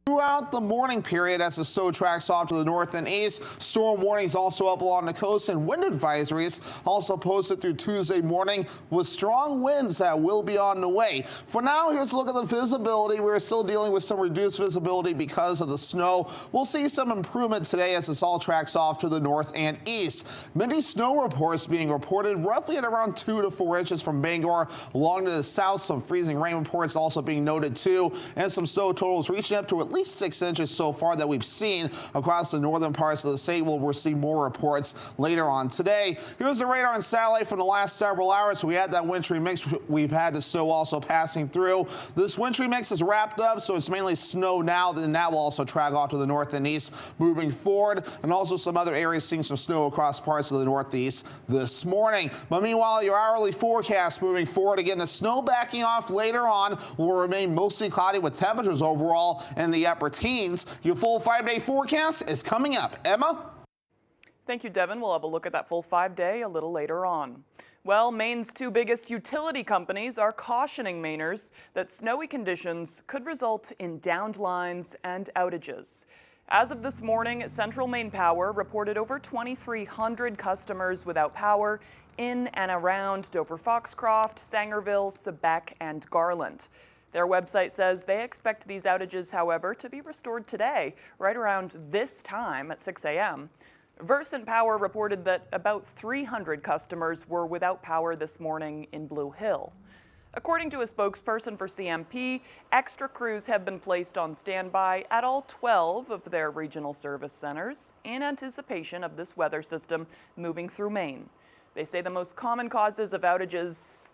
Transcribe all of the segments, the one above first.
Throughout the morning period, as the snow tracks off to the north and east, storm warnings also up along the coast and wind advisories also posted through Tuesday morning with strong winds that will be on the way. For now, here's a look at the visibility. We're still dealing with some reduced visibility because of the snow. We'll see some improvement today as this all tracks off to the north and east. Many snow reports being reported roughly at around 2 to 4 inches from Bangor along to the south. Some freezing rain reports also being noted too, and some snow totals reaching up to at least 6 inches so far that we've seen across the northern parts of the state. We'll see more reports later on today. Here's the radar and satellite from the last several hours. We had that wintry mix. We've had the snow also passing through. This wintry mix is wrapped up, so it's mainly snow now. Then that will also track off to the north and east moving forward, and also some other areas seeing some snow across parts of the northeast this morning. But meanwhile, your hourly forecast moving forward. Again, the snow backing off later on will remain mostly cloudy with temperatures overall in the upper teens. Your full 5-day forecast is coming up. Emma? Thank you, Devin. We'll have a look at that full 5-day a little later on. Well, Maine's two biggest utility companies are cautioning Mainers that snowy conditions could result in downed lines and outages. As of this morning, Central Maine Power reported over 2,300 customers without power in and around Dover-Foxcroft, Sangerville, Sebec, and Garland. Their website says they expect these outages, however, to be restored today, right around this time at 6 a.m. Versant Power reported that about 300 customers were without power this morning in Blue Hill. According to a spokesperson for CMP, extra crews have been placed on standby at all 12 of their regional service centers in anticipation of this weather system moving through Maine. They say the most common causes of outages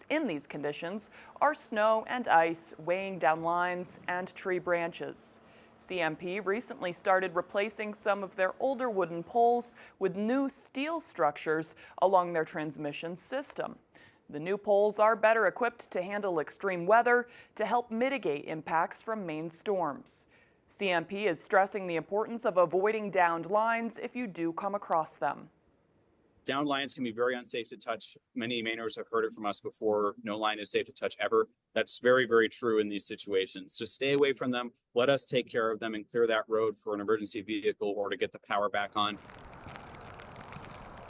in these conditions are snow and ice weighing down lines and tree branches. CMP recently started replacing some of their older wooden poles with new steel structures along their transmission system. The new poles are better equipped to handle extreme weather to help mitigate impacts from Maine storms. CMP is stressing the importance of avoiding downed lines if you do come across them. Down lines can be very unsafe to touch. Many Mainers have heard it from us before. No line is safe to touch ever. That's very, very true in these situations. Just stay away from them. Let us take care of them and clear that road for an emergency vehicle or to get the power back on.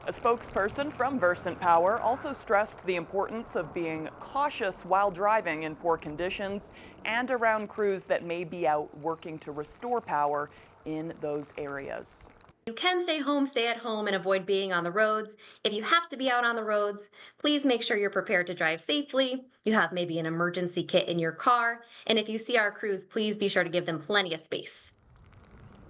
A spokesperson from Versant Power also stressed the importance of being cautious while driving in poor conditions and around crews that may be out working to restore power in those areas. You can stay at home and avoid being on the roads. If you have to be out on the roads, please make sure you're prepared to drive safely. You have maybe an emergency kit in your car. And if you see our crews, please be sure to give them plenty of space.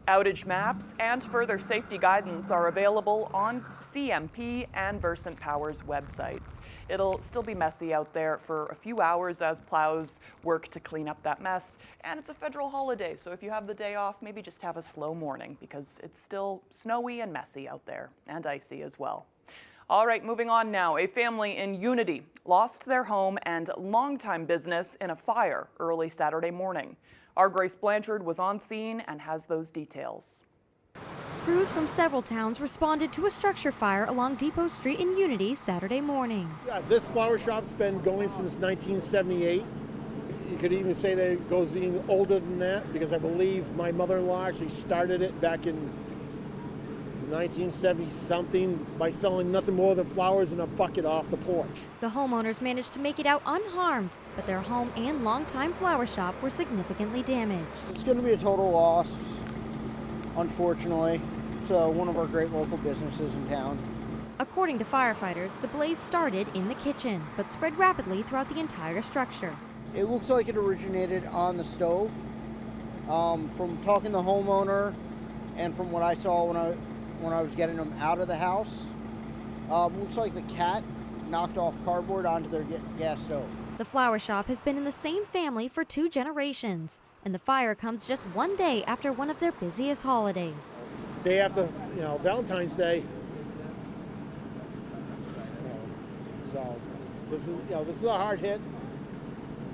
Outage maps and further safety guidance are available on CMP and Versant Power's websites. It'll still be messy out there for a few hours as plows work to clean up that mess. And it's a federal holiday, so if you have the day off, maybe just have a slow morning because it's still snowy and messy out there, and icy as well. All right, moving on now. A family in Unity lost their home and longtime business in a fire early Saturday morning. Our Grace Blanchard was on scene and has those details. Crews from several towns responded to a structure fire along Depot Street in Unity Saturday morning. Yeah, this flower shop's been going since 1978. You could even say that it goes even older than that because I believe my mother-in-law actually started it back in 1970-something by selling nothing more than flowers in a bucket off the porch. The homeowners managed to make it out unharmed, but their home and longtime flower shop were significantly damaged. It's going to be a total loss, unfortunately, to one of our great local businesses in town. According to firefighters, the blaze started in the kitchen, but spread rapidly throughout the entire structure. It looks like it originated on the stove. From talking to the homeowner and from what I saw when I was getting them out of the house, looks like the cat knocked off cardboard onto their gas stove. The flower shop has been in the same family for 2 generations, and the fire comes just one day after one of their busiest holidays. Day after, Valentine's Day. So this is a hard hit.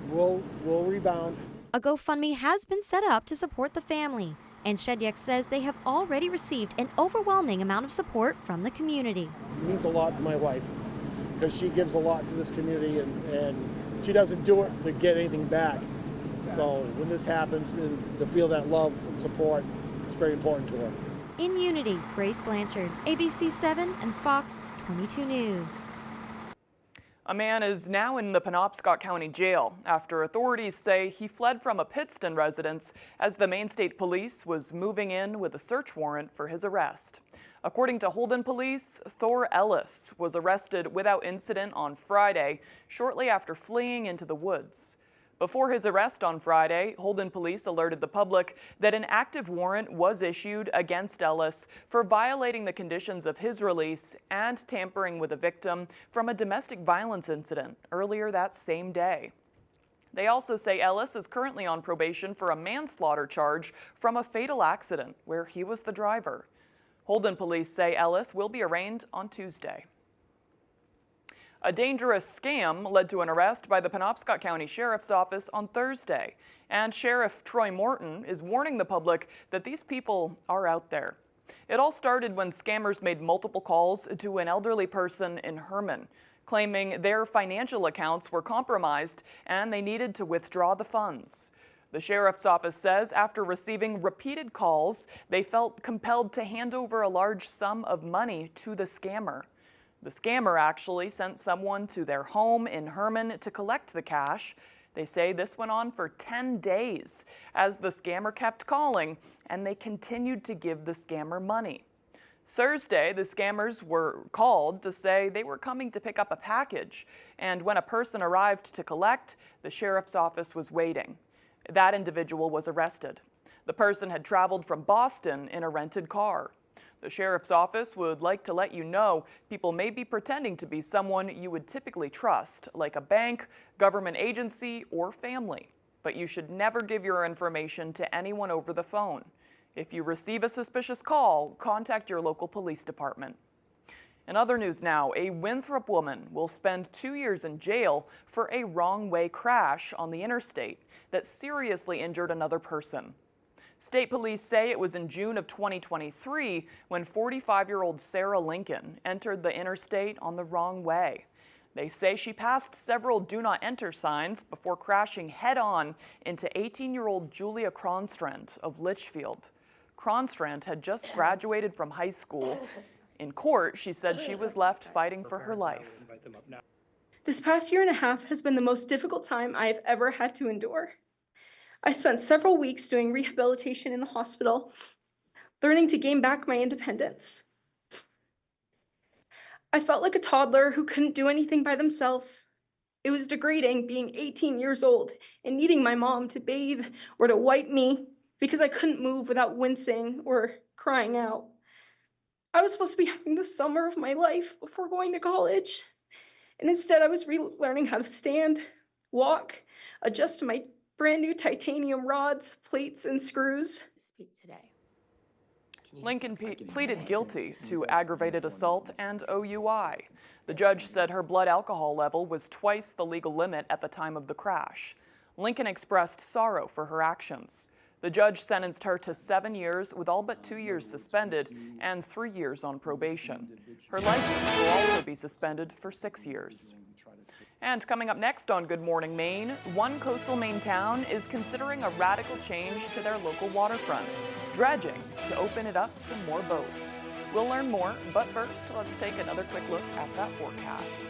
We'll rebound. A GoFundMe has been set up to support the family, and Shedyuk says they have already received an overwhelming amount of support from the community. It means a lot to my wife because she gives a lot to this community and she doesn't do it to get anything back. So when this happens, then to feel that love and support, it's very important to her. In Unity, Grace Blanchard, ABC 7 and Fox 22 News. A man is now in the Penobscot County Jail after authorities say he fled from a Pittston residence as the Maine State Police was moving in with a search warrant for his arrest. According to Holden Police, Thor Ellis was arrested without incident on Friday, shortly after fleeing into the woods. Before his arrest on Friday, Holden Police alerted the public that an active warrant was issued against Ellis for violating the conditions of his release and tampering with a victim from a domestic violence incident earlier that same day. They also say Ellis is currently on probation for a manslaughter charge from a fatal accident where he was the driver. Holden Police say Ellis will be arraigned on Tuesday. A dangerous scam led to an arrest by the Penobscot County Sheriff's Office on Thursday, and Sheriff Troy Morton is warning the public that these people are out there. It all started when scammers made multiple calls to an elderly person in Herman, claiming their financial accounts were compromised and they needed to withdraw the funds. The Sheriff's Office says after receiving repeated calls, they felt compelled to hand over a large sum of money to the scammer. The scammer actually sent someone to their home in Herman to collect the cash. They say this went on for 10 days as the scammer kept calling, and they continued to give the scammer money. Thursday, the scammers were called to say they were coming to pick up a package, and when a person arrived to collect, the sheriff's office was waiting. That individual was arrested. The person had traveled from Boston in a rented car. The sheriff's office would like to let you know people may be pretending to be someone you would typically trust, like a bank, government agency, or family. But you should never give your information to anyone over the phone. If you receive a suspicious call, contact your local police department. In other news now, a Winthrop woman will spend 2 years in jail for a wrong-way crash on the interstate that seriously injured another person. State police say it was in June of 2023 when 45-year-old Sarah Lincoln entered the interstate on the wrong way. They say she passed several do not enter signs before crashing head-on into 18-year-old Julia Cronstrand of Litchfield. Cronstrand had just graduated from high school. In court, she said she was left fighting for her life. This past year and a half has been the most difficult time I have ever had to endure. I spent several weeks doing rehabilitation in the hospital, learning to gain back my independence. I felt like a toddler who couldn't do anything by themselves. It was degrading being 18 years old and needing my mom to bathe or to wipe me because I couldn't move without wincing or crying out. I was supposed to be having the summer of my life before going to college, and instead I was relearning how to stand, walk, adjust to my brand new titanium rods, plates, and screws. Speak today. Lincoln pleaded guilty to aggravated assault and OUI. The judge said her blood alcohol level was twice the legal limit at the time of the crash. Lincoln expressed sorrow for her actions. The judge sentenced her to 7 years with all but 2 years suspended and 3 years on probation. Her license will also be suspended for 6 years. And coming up next on Good Morning Maine, one coastal Maine town is considering a radical change to their local waterfront, dredging to open it up to more boats. We'll learn more, but first, let's take another quick look at that forecast.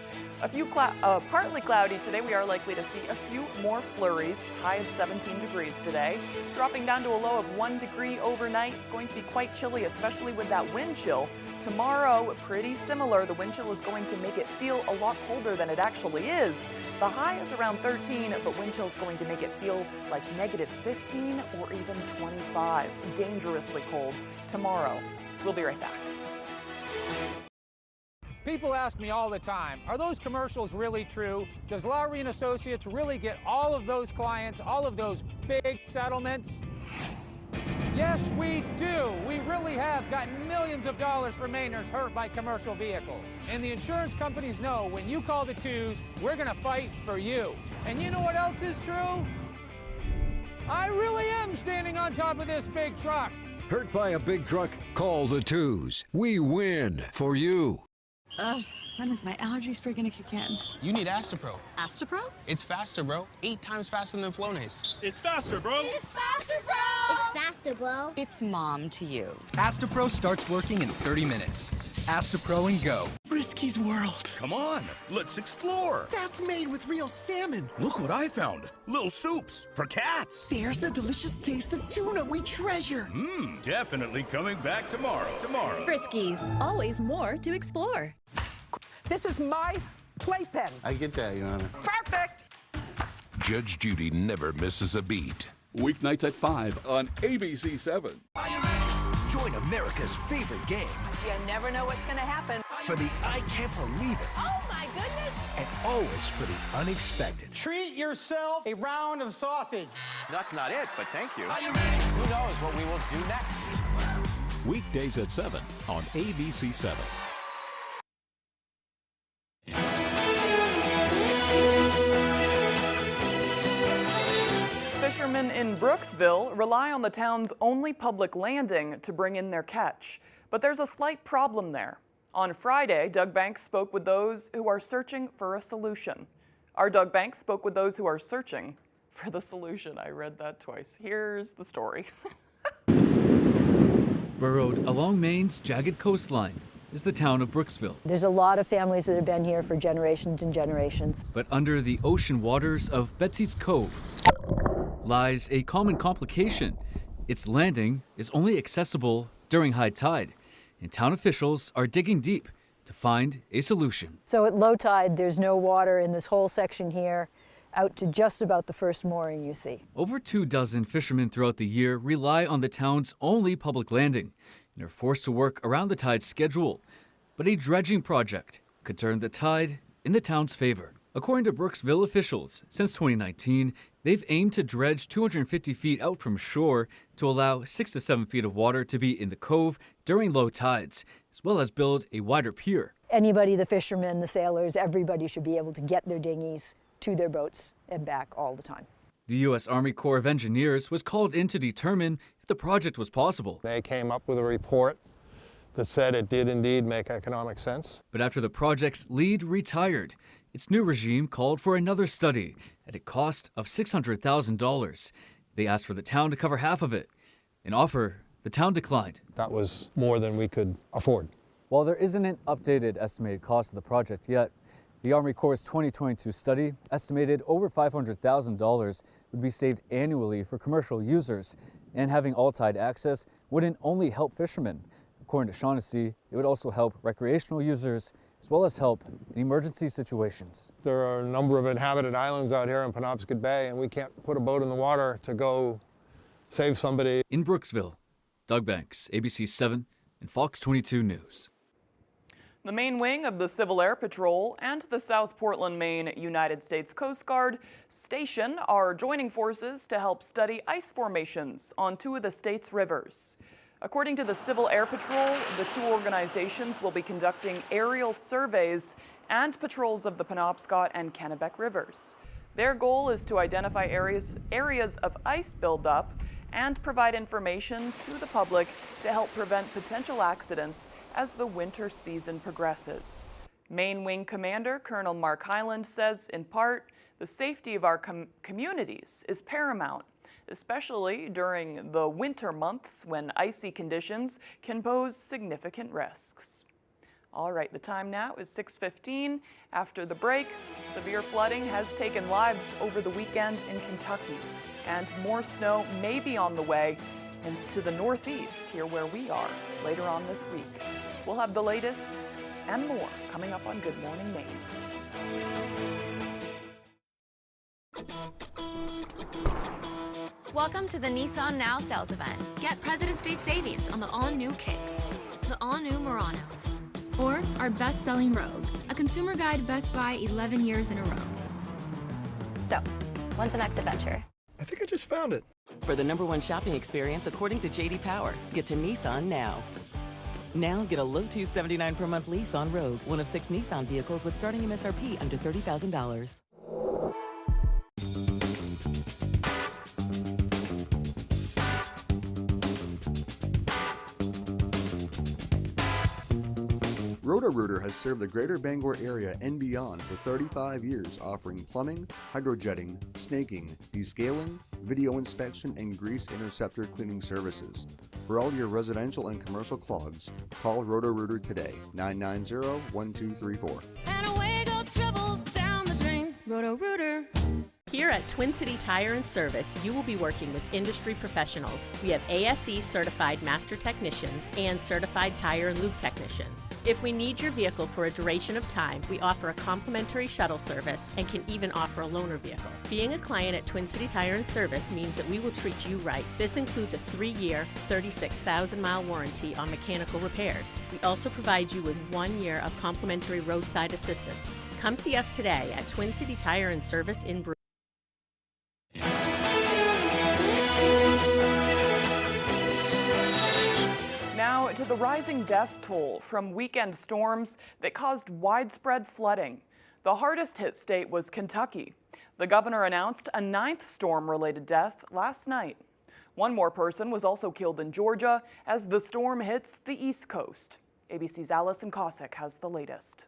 Partly cloudy today. We are likely to see a few more flurries, high of 17 degrees today, dropping down to a low of 1 degree overnight. It's going to be quite chilly, especially with that wind chill. Tomorrow, pretty similar. The wind chill is going to make it feel a lot colder than it actually is. The high is around 13, but wind chill is going to make it feel like negative 15 or even 25. Dangerously cold tomorrow. We'll be right back. People ask me all the time, are those commercials really true? Does Lowry & Associates really get all of those clients, all of those big settlements? Yes, we do. We really have gotten millions of dollars for Mainers hurt by commercial vehicles. And the insurance companies know when you call the twos, we're going to fight for you. And you know what else is true? I really am standing on top of this big truck. Hurt by a big truck? Call the twos. We win for you. When is my allergy spray gonna kick in? You need Astapro. Astapro? It's faster, bro. 8 times faster than Flonase. It's faster, bro. It's faster, bro. It's faster, bro. It's mom to you. Astapro starts working in 30 minutes. Astapro and go. Frisky's World. Come on, let's explore. That's made with real salmon. Look what I found. Little soups for cats. There's the delicious taste of tuna we treasure. Definitely coming back tomorrow. Friskies, always more to explore. This is my playpen. I get that, Your Honor. Perfect. Judge Judy never misses a beat. Weeknights at 5 on ABC7. Join America's favorite game. You never know what's going to happen. For the I can't believe it. Oh, my goodness. And always for the unexpected. Treat yourself a round of sausage. That's not it, but thank you. Who knows what we will do next? Weekdays at 7 on ABC7. Fishermen in Brooksville rely on the town's only public landing to bring in their catch. But there's a slight problem there. On Friday, Doug Banks spoke with those who are searching for a solution. Our Doug Banks spoke with those who are searching for the solution. I read that twice. Here's the story. Burrowed along Maine's jagged coastline is the town of Brooksville. There's a lot of families that have been here for generations and generations. But under the ocean waters of Betsy's Cove lies a common complication. Its landing is only accessible during high tide, and town officials are digging deep to find a solution. So at low tide, there's no water in this whole section here, out to just about the first mooring you see. Over 24 fishermen throughout the year rely on the town's only public landing and are forced to work around the tide schedule. But a dredging project could turn the tide in the town's favor. According to Brooksville officials, since 2019, they've aimed to dredge 250 feet out from shore to allow 6 to 7 feet of water to be in the cove during low tides, as well as build a wider pier. Anybody, the fishermen, the sailors, everybody should be able to get their dinghies to their boats and back all the time. The U.S. Army Corps of Engineers was called in to determine if the project was possible. They came up with a report that said it did indeed make economic sense. But after the project's lead retired, its new regime called for another study at a cost of $600,000. They asked for the town to cover half of it, an offer the town declined. That was more than we could afford. While there isn't an updated estimated cost of the project yet, the Army Corps' 2022 study estimated over $500,000 would be saved annually for commercial users, and having all-tide access wouldn't only help fishermen. According to Shaughnessy, it would also help recreational users as well as help in emergency situations. There are a number of inhabited islands out here in Penobscot Bay, and we can't put a boat in the water to go save somebody. In Brooksville, Doug Banks, ABC 7 and Fox 22 News. The main wing of the Civil Air Patrol and the South Portland, Maine United States Coast Guard Station are joining forces to help study ice formations on 2 of the state's rivers. According to the Civil Air Patrol, the 2 organizations will be conducting aerial surveys and patrols of the Penobscot and Kennebec rivers. Their goal is to identify areas of ice buildup and provide information to the public to help prevent potential accidents as the winter season progresses. Main Wing Commander Colonel Mark Hyland says, in part, the safety of our communities is paramount, especially during the winter months when icy conditions can pose significant risks. All right, the time now is 6:15. After the break, severe flooding has taken lives over the weekend in Kentucky, and more snow may be on the way into the northeast, here where we are, later on this week. We'll have the latest and more coming up on Good Morning Maine. Welcome to the Nissan Now sales event. Get President's Day savings on the all-new Kicks, the all-new Murano, or our best-selling Rogue, a consumer guide Best Buy 11 years in a row. So, when's the next adventure? I think I just found it. For the #1 shopping experience according to J.D. Power, get to Nissan now. Now get a low $279 per month lease on Rogue, one of 6 Nissan vehicles with starting MSRP under $30,000. Roto-Rooter has served the greater Bangor area and beyond for 35 years, offering plumbing, hydrojetting, snaking, descaling, video inspection, and grease interceptor cleaning services. For all your residential and commercial clogs, call Roto-Rooter today, 990-1234. And away go troubles down the drain. Roto-Rooter. Here at Twin City Tire and Service, you will be working with industry professionals. We have ASE certified master technicians and certified tire and lube technicians. If we need your vehicle for a duration of time, we offer a complimentary shuttle service and can even offer a loaner vehicle. Being a client at Twin City Tire and Service means that we will treat you right. This includes a 3-year, 36,000-mile warranty on mechanical repairs. We also provide you with 1 year of complimentary roadside assistance. Come see us today at Twin City Tire and Service in Bruce. Now to the rising death toll from weekend storms that caused widespread flooding. The hardest hit state was Kentucky. The governor announced a 9th storm-related death last night. One more person was also killed in Georgia as the storm hits the East Coast. ABC's Allison Cossack has the latest.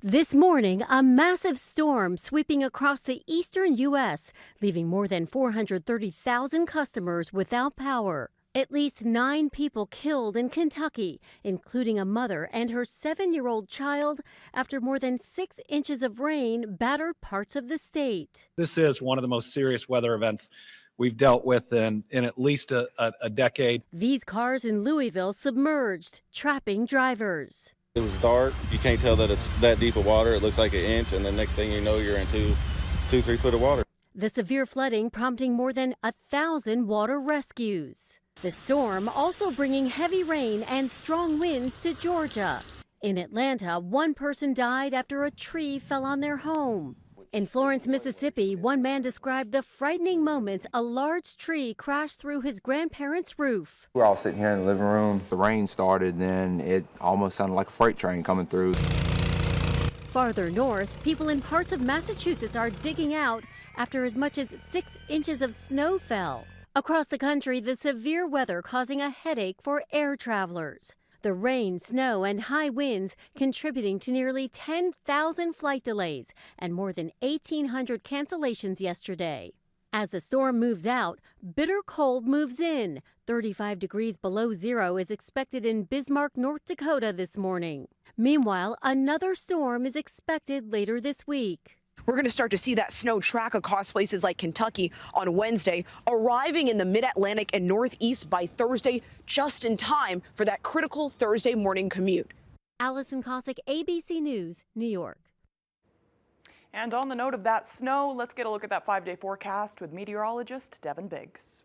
This morning, a massive storm sweeping across the eastern U.S., leaving more than 430,000 customers without power. At least 9 people killed in Kentucky, including a mother and her 7-year-old child, after more than 6 inches of rain battered parts of the state. This is one of the most serious weather events we've dealt with in at least a decade. These cars in Louisville submerged, trapping drivers. It was dark. You can't tell that it's that deep of water. It looks like an inch, and the next thing you know, you're in 2-3 foot of water. The severe flooding prompting more than 1,000 water rescues. The storm also bringing heavy rain and strong winds to Georgia. In Atlanta, 1 person died after a tree fell on their home. In Florence, Mississippi, one man described the frightening moment a large tree crashed through his grandparents' roof. We're all sitting here in the living room. The rain started, then it almost sounded like a freight train coming through. Farther north, people in parts of Massachusetts are digging out after as much as 6 inches of snow fell. Across the country, the severe weather causing a headache for air travelers. The rain, snow, and high winds contributing to nearly 10,000 flight delays and more than 1,800 cancellations yesterday. As the storm moves out, bitter cold moves in. 35 degrees below zero is expected in Bismarck, North Dakota this morning. Meanwhile, another storm is expected later this week. We're going to start to see that snow track across places like Kentucky on Wednesday, arriving in the mid-Atlantic and Northeast by Thursday, just in time for that critical Thursday morning commute. Allison Cossack, ABC News, New York. And on the note of that snow, let's get a look at that 5-day forecast with meteorologist Devin Biggs.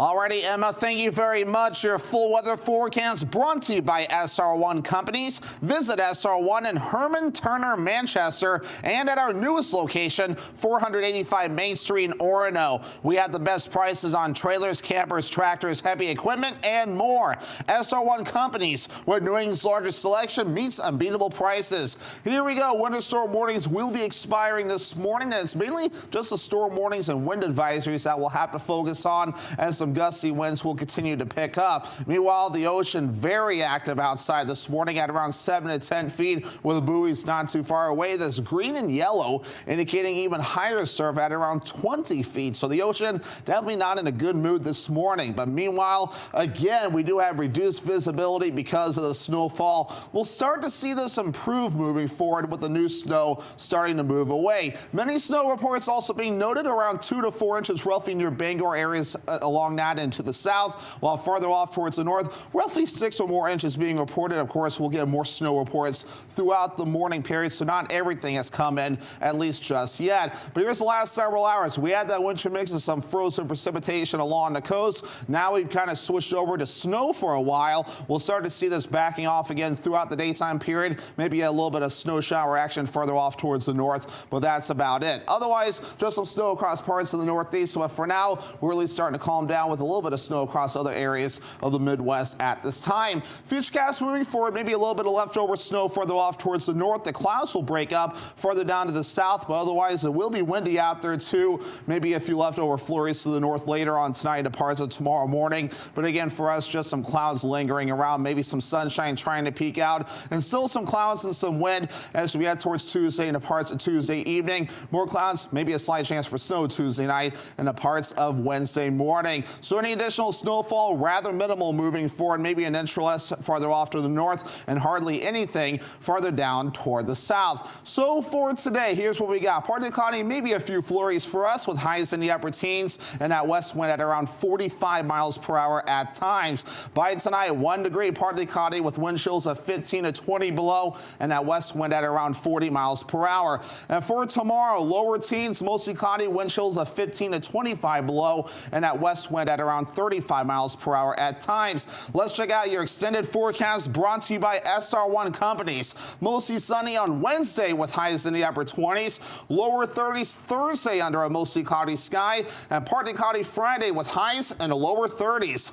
Alrighty, Emma, thank you very much. Your full weather forecast brought to you by SR1 Companies. Visit SR1 in Herman Turner, Manchester, and at our newest location, 485 Main Street in Orono. We have the best prices on trailers, campers, tractors, heavy equipment, and more. SR1 Companies, where New England's largest selection meets unbeatable prices. Here we go. Winter storm warnings will be expiring this morning, and it's mainly just the storm warnings and wind advisories that we'll have to focus on, as some gusty winds will continue to pick up. Meanwhile, the ocean very active outside this morning at around 7 to 10 feet, with buoys not too far away. That's green and yellow, indicating even higher surf at around 20 feet. So the ocean definitely not in a good mood this morning. But meanwhile, again, we do have reduced visibility because of the snowfall. We'll start to see this improve moving forward with the new snow starting to move away. Many snow reports also being noted around 2 to 4 inches roughly near Bangor areas along that into the south, while farther off towards the north, roughly 6 or more inches being reported. Of course, we'll get more snow reports throughout the morning period, so not everything has come in, at least just yet. But here's the last several hours. We had that winter mix of some frozen precipitation along the coast. Now we've kind of switched over to snow for a while. We'll start to see this backing off again throughout the daytime period. Maybe a little bit of snow shower action further off towards the north, but that's about it. Otherwise, just some snow across parts of the northeast. So for now, we're really starting to calm down now with a little bit of snow across other areas of the Midwest at this time. Futurecast moving forward, maybe a little bit of leftover snow further off towards the north. The clouds will break up further down to the south, but otherwise it will be windy out there too. Maybe a few leftover flurries to the north later on tonight and parts of tomorrow morning. But again, for us, just some clouds lingering around, maybe some sunshine trying to peek out, and still some clouds and some wind as we head towards Tuesday and the parts of Tuesday evening. More clouds, maybe a slight chance for snow Tuesday night and the parts of Wednesday morning. So any additional snowfall, rather minimal moving forward, maybe an inch or less farther off to the north and hardly anything farther down toward the south. So for today, here's what we got. Partly cloudy, maybe a few flurries for us with highs in the upper teens and that west wind at around 45 miles per hour at times. By tonight, 1 degree, partly cloudy with wind chills of 15 to 20 below and that west wind at around 40 miles per hour. And for tomorrow, lower teens, mostly cloudy, wind chills of 15 to 25 below and that west wind at around 35 miles per hour at times. Let's check out your extended forecast brought to you by SR1 Companies. Mostly sunny on Wednesday with highs in the upper 20s, lower 30s Thursday under a mostly cloudy sky, and partly cloudy Friday with highs in the lower 30s.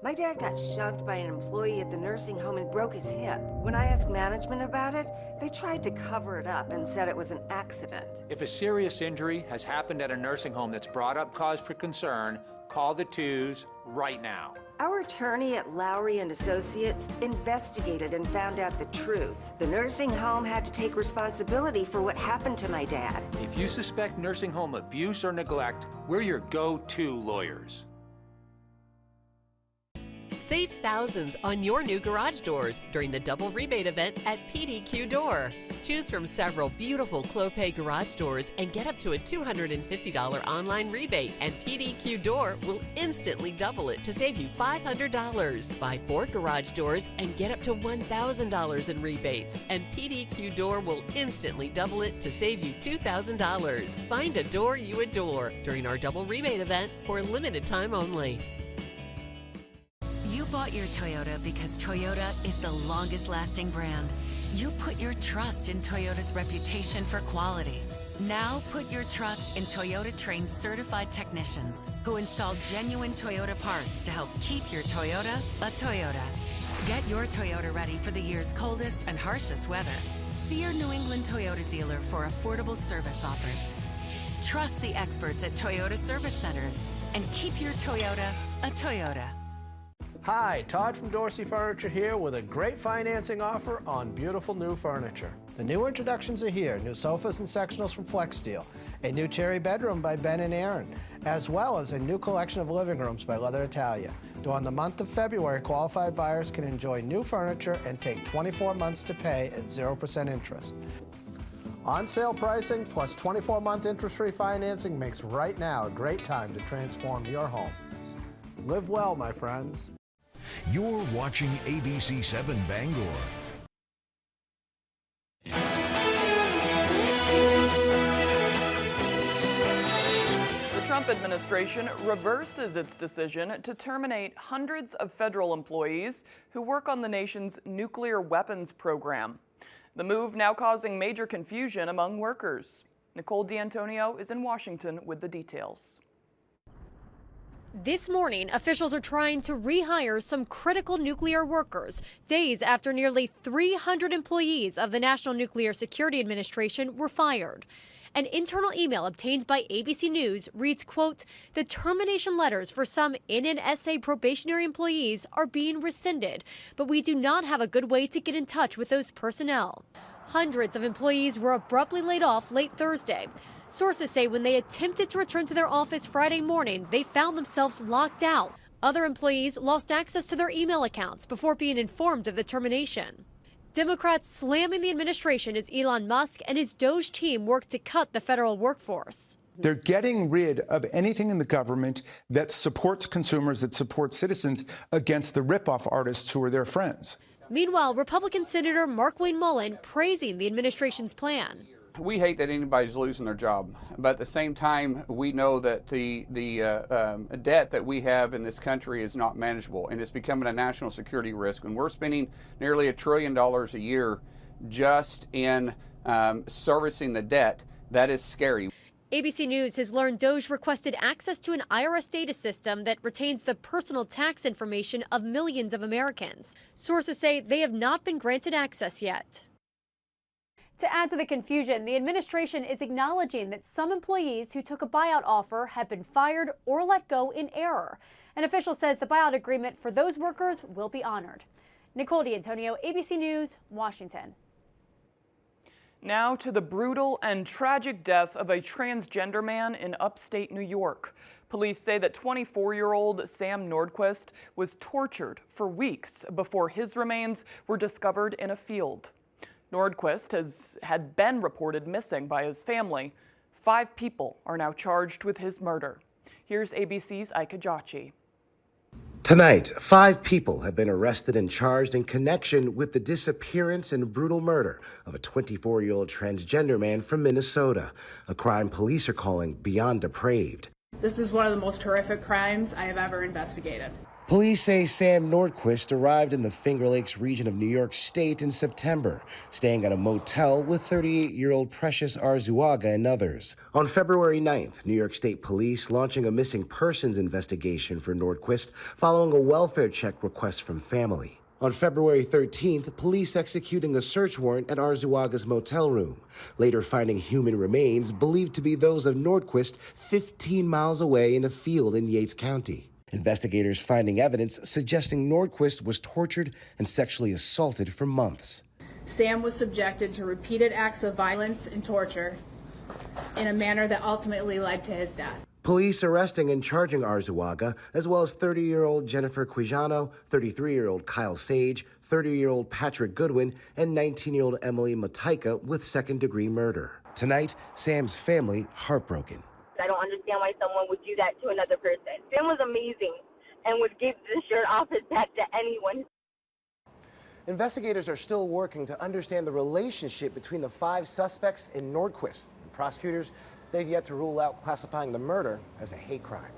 My dad got shoved by an employee at the nursing home and broke his hip. When I asked management about it, they tried to cover it up and said it was an accident. If a serious injury has happened at a nursing home that's brought up cause for concern, call the 2s right now. Our attorney at Lowry and Associates investigated and found out the truth. The nursing home had to take responsibility for what happened to my dad. If you suspect nursing home abuse or neglect, we're your go-to lawyers. Save thousands on your new garage doors during the double rebate event at PDQ Door. Choose from several beautiful Clopay garage doors and get up to a $250 online rebate, and PDQ Door will instantly double it to save you $500. Buy 4 garage doors and get up to $1,000 in rebates, and PDQ Door will instantly double it to save you $2,000. Find a door you adore during our double rebate event for a limited time only. You bought your Toyota because Toyota is the longest-lasting brand. You put your trust in Toyota's reputation for quality. Now put your trust in Toyota-trained certified technicians who install genuine Toyota parts to help keep your Toyota a Toyota. Get your Toyota ready for the year's coldest and harshest weather. See your New England Toyota dealer for affordable service offers. Trust the experts at Toyota Service Centers and keep your Toyota a Toyota. Hi, Todd from Dorsey Furniture here with a great financing offer on beautiful new furniture. The new introductions are here, new sofas and sectionals from Flex Steel, a new cherry bedroom by Ben and Aaron, as well as a new collection of living rooms by Leather Italia. During the month of February, qualified buyers can enjoy new furniture and take 24 months to pay at 0% interest. On sale pricing plus 24-month interest-free financing makes right now a great time to transform your home. Live well, my friends. You're watching ABC 7 Bangor. The Trump administration reverses its decision to terminate hundreds of federal employees who work on the nation's nuclear weapons program. The move now causing major confusion among workers. Nicole D'Antonio is in Washington with the details. This morning, officials are trying to rehire some critical nuclear workers, days after nearly 300 employees of the National Nuclear Security Administration were fired. An internal email obtained by ABC News reads, quote, "The termination letters for some NNSA probationary employees are being rescinded, but we do not have a good way to get in touch with those personnel." Hundreds of employees were abruptly laid off late Thursday. Sources say when they attempted to return to their office Friday morning, they found themselves locked out. Other employees lost access to their email accounts before being informed of the termination. Democrats slamming the administration as Elon Musk and his Doge team work to cut the federal workforce. They're getting rid of anything in the government that supports consumers, that supports citizens against the ripoff artists who are their friends. Meanwhile, Republican Senator Markwayne Mullin praising the administration's plan. We hate that anybody's losing their job, but at the same time, we know that the debt that we have in this country is not manageable, and it's becoming a national security risk. And we're spending nearly $1 trillion a year just in servicing the debt. That is scary. ABC News has learned DOJ requested access to an IRS data system that retains the personal tax information of millions of Americans. Sources say they have not been granted access yet. To add to the confusion, the administration is acknowledging that some employees who took a buyout offer have been fired or let go in error. An official says the buyout agreement for those workers will be honored. Nicole D'Antonio, ABC News, Washington. Now to the brutal and tragic death of a transgender man in upstate New York. Police say that 24-year-old Sam Nordquist was tortured for weeks before his remains were discovered in a field. Nordquist had been reported missing by his family. 5 people are now charged with his murder. Here's ABC's Ika Jachi. Tonight, 5 people have been arrested and charged in connection with the disappearance and brutal murder of a 24-year-old transgender man from Minnesota, a crime police are calling beyond depraved. This is one of the most horrific crimes I have ever investigated. Police say Sam Nordquist arrived in the Finger Lakes region of New York State in September, staying at a motel with 38-year-old Precious Arzuaga and others. On February 9th, New York State Police launching a missing persons investigation for Nordquist following a welfare check request from family. On February 13th, police executing a search warrant at Arzuaga's motel room, later finding human remains believed to be those of Nordquist 15 miles away in a field in Yates County. Investigators finding evidence suggesting Nordquist was tortured and sexually assaulted for months. Sam was subjected to repeated acts of violence and torture in a manner that ultimately led to his death. Police arresting and charging Arzuaga, as well as 30-year-old Jennifer Quijano, 33-year-old Kyle Sage, 30-year-old Patrick Goodwin, and 19-year-old Emily Mataika with second-degree murder. Tonight, Sam's family heartbroken. I don't understand why someone would do that to another person. Sam was amazing and would give the shirt off his back to anyone. Investigators are still working to understand the relationship between the 5 suspects in Nordquist. Prosecutors, they've yet to rule out classifying the murder as a hate crime.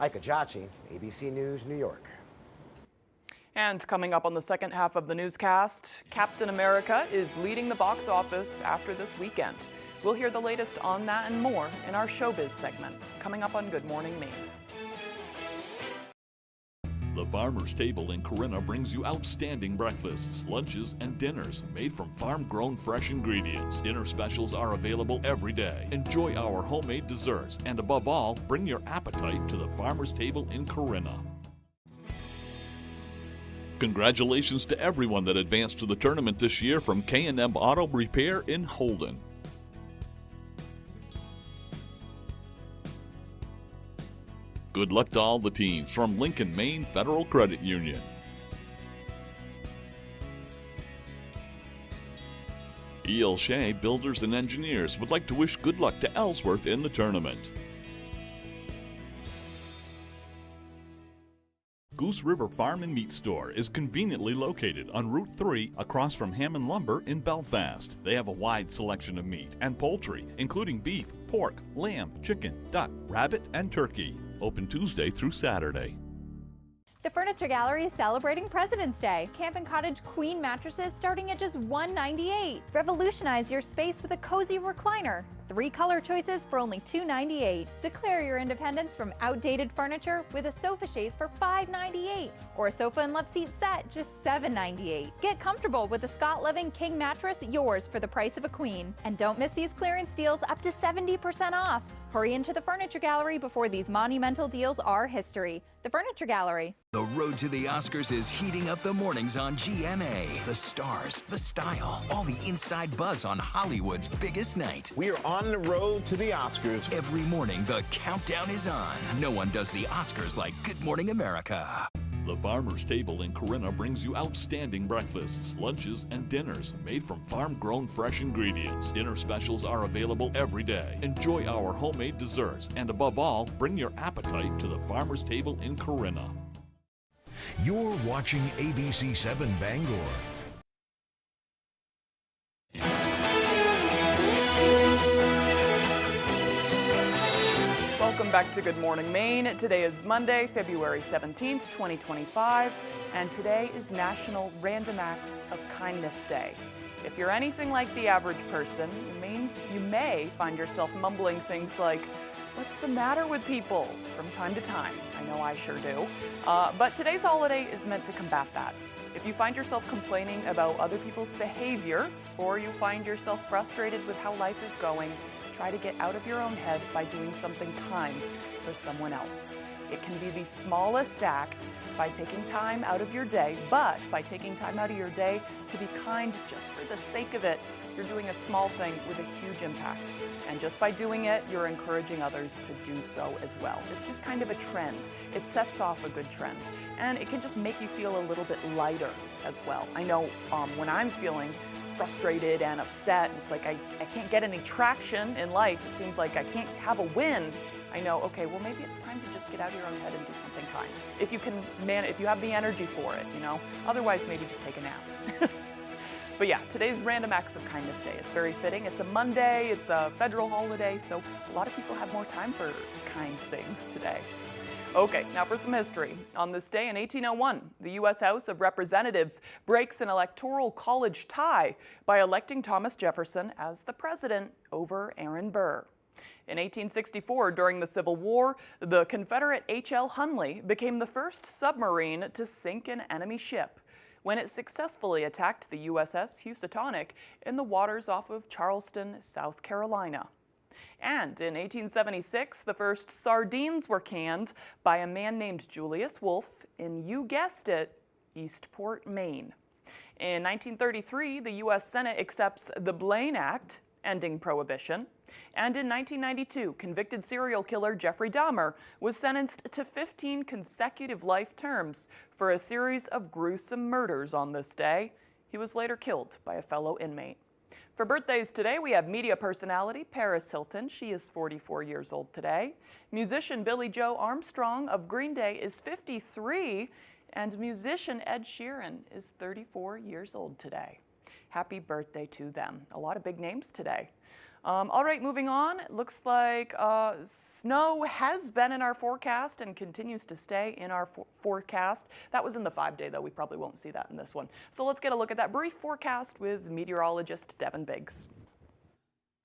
Ika Jachi, ABC News, New York. And coming up on the second half of the newscast, Captain America is leading the box office after this weekend. We'll hear the latest on that and more in our Showbiz segment, coming up on Good Morning Maine. The Farmer's Table in Corinna brings you outstanding breakfasts, lunches, and dinners made from farm-grown fresh ingredients. Dinner specials are available every day. Enjoy our homemade desserts, and above all, bring your appetite to the Farmer's Table in Corinna. Congratulations to everyone that advanced to the tournament this year from K&M Auto Repair in Holden. Good luck to all the teams from Lincoln Maine Federal Credit Union. E.L. Shea Builders and Engineers would like to wish good luck to Ellsworth in the tournament. Goose River Farm and Meat Store is conveniently located on Route 3 across from Hammond Lumber in Belfast. They have a wide selection of meat and poultry, including beef, pork, lamb, chicken, duck, rabbit, and turkey. Open Tuesday through Saturday. The Furniture Gallery is celebrating President's Day. Camp and Cottage queen mattresses starting at just $198. Revolutionize your space with a cozy recliner. 3 color choices for only $298. Declare your independence from outdated furniture with a sofa chaise for $598 or a sofa and love seat set just $798. Get comfortable with the Scott Living King mattress, yours for the price of a queen. And don't miss these clearance deals up to 70% off. Hurry into the Furniture Gallery before these monumental deals are history. The Furniture Gallery. The road to the Oscars is heating up the mornings on GMA. The stars, the style, all the inside buzz on Hollywood's biggest night. We are on the road to the Oscars. Every morning, the countdown is on. No one does the Oscars like Good Morning America. The Farmer's Table in Corinna brings you outstanding breakfasts, lunches, and dinners made from farm-grown fresh ingredients. Dinner specials are available every day. Enjoy our homemade desserts, and above all, bring your appetite to the Farmer's Table in Corinna. You're watching ABC 7 Bangor. Welcome back to Good Morning Maine. Today is Monday, February 17th, 2025, and today is National Random Acts of Kindness Day. If you're anything like the average person, you may find yourself mumbling things like, "What's the matter with people?" from time to time. I know I sure do. But today's holiday is meant to combat that. If you find yourself complaining about other people's behavior, or you find yourself frustrated with how life is going, try to get out of your own head by doing something kind for someone else. It can be the smallest act by taking time out of your day, but by taking time out of your day to be kind just for the sake of it, you're doing a small thing with a huge impact. And just by doing it, you're encouraging others to do so as well. It's just kind of a trend. It sets off a good trend. And it can just make you feel a little bit lighter as well. I know when I'm feeling frustrated and upset, it's like I can't get any traction in life. It seems like I can't have a win. I know, okay, well maybe it's time to just get out of your own head and do something kind. If you can, if you have the energy for it, you know. Otherwise, maybe just take a nap. But yeah, today's Random Acts of Kindness Day. It's very fitting. It's a Monday, it's a federal holiday, so a lot of people have more time for kind things today. Okay, now for some history. On this day in 1801, the U.S. House of Representatives breaks an electoral college tie by electing Thomas Jefferson as the president over Aaron Burr. In 1864, during the Civil War, the Confederate H.L. Hunley became the first submarine to sink an enemy ship when it successfully attacked the USS Housatonic in the waters off of Charleston, South Carolina. And in 1876, the first sardines were canned by a man named Julius Wolfe in, you guessed it, Eastport, Maine. In 1933, the U.S. Senate accepts the Blaine Act, ending Prohibition. And in 1992, convicted serial killer Jeffrey Dahmer was sentenced to 15 consecutive life terms for a series of gruesome murders on this day. He was later killed by a fellow inmate. For birthdays today, we have media personality Paris Hilton. She is 44 years old today. Musician Billie Joe Armstrong of Green Day is 53, and musician Ed Sheeran is 34 years old today. Happy birthday to them. A lot of big names today. All right, moving on. It looks like snow has been in our forecast and continues to stay in our forecast. That was in the 5-day, though. We probably won't see that in this one. So let's get a look at that brief forecast with meteorologist Devin Biggs.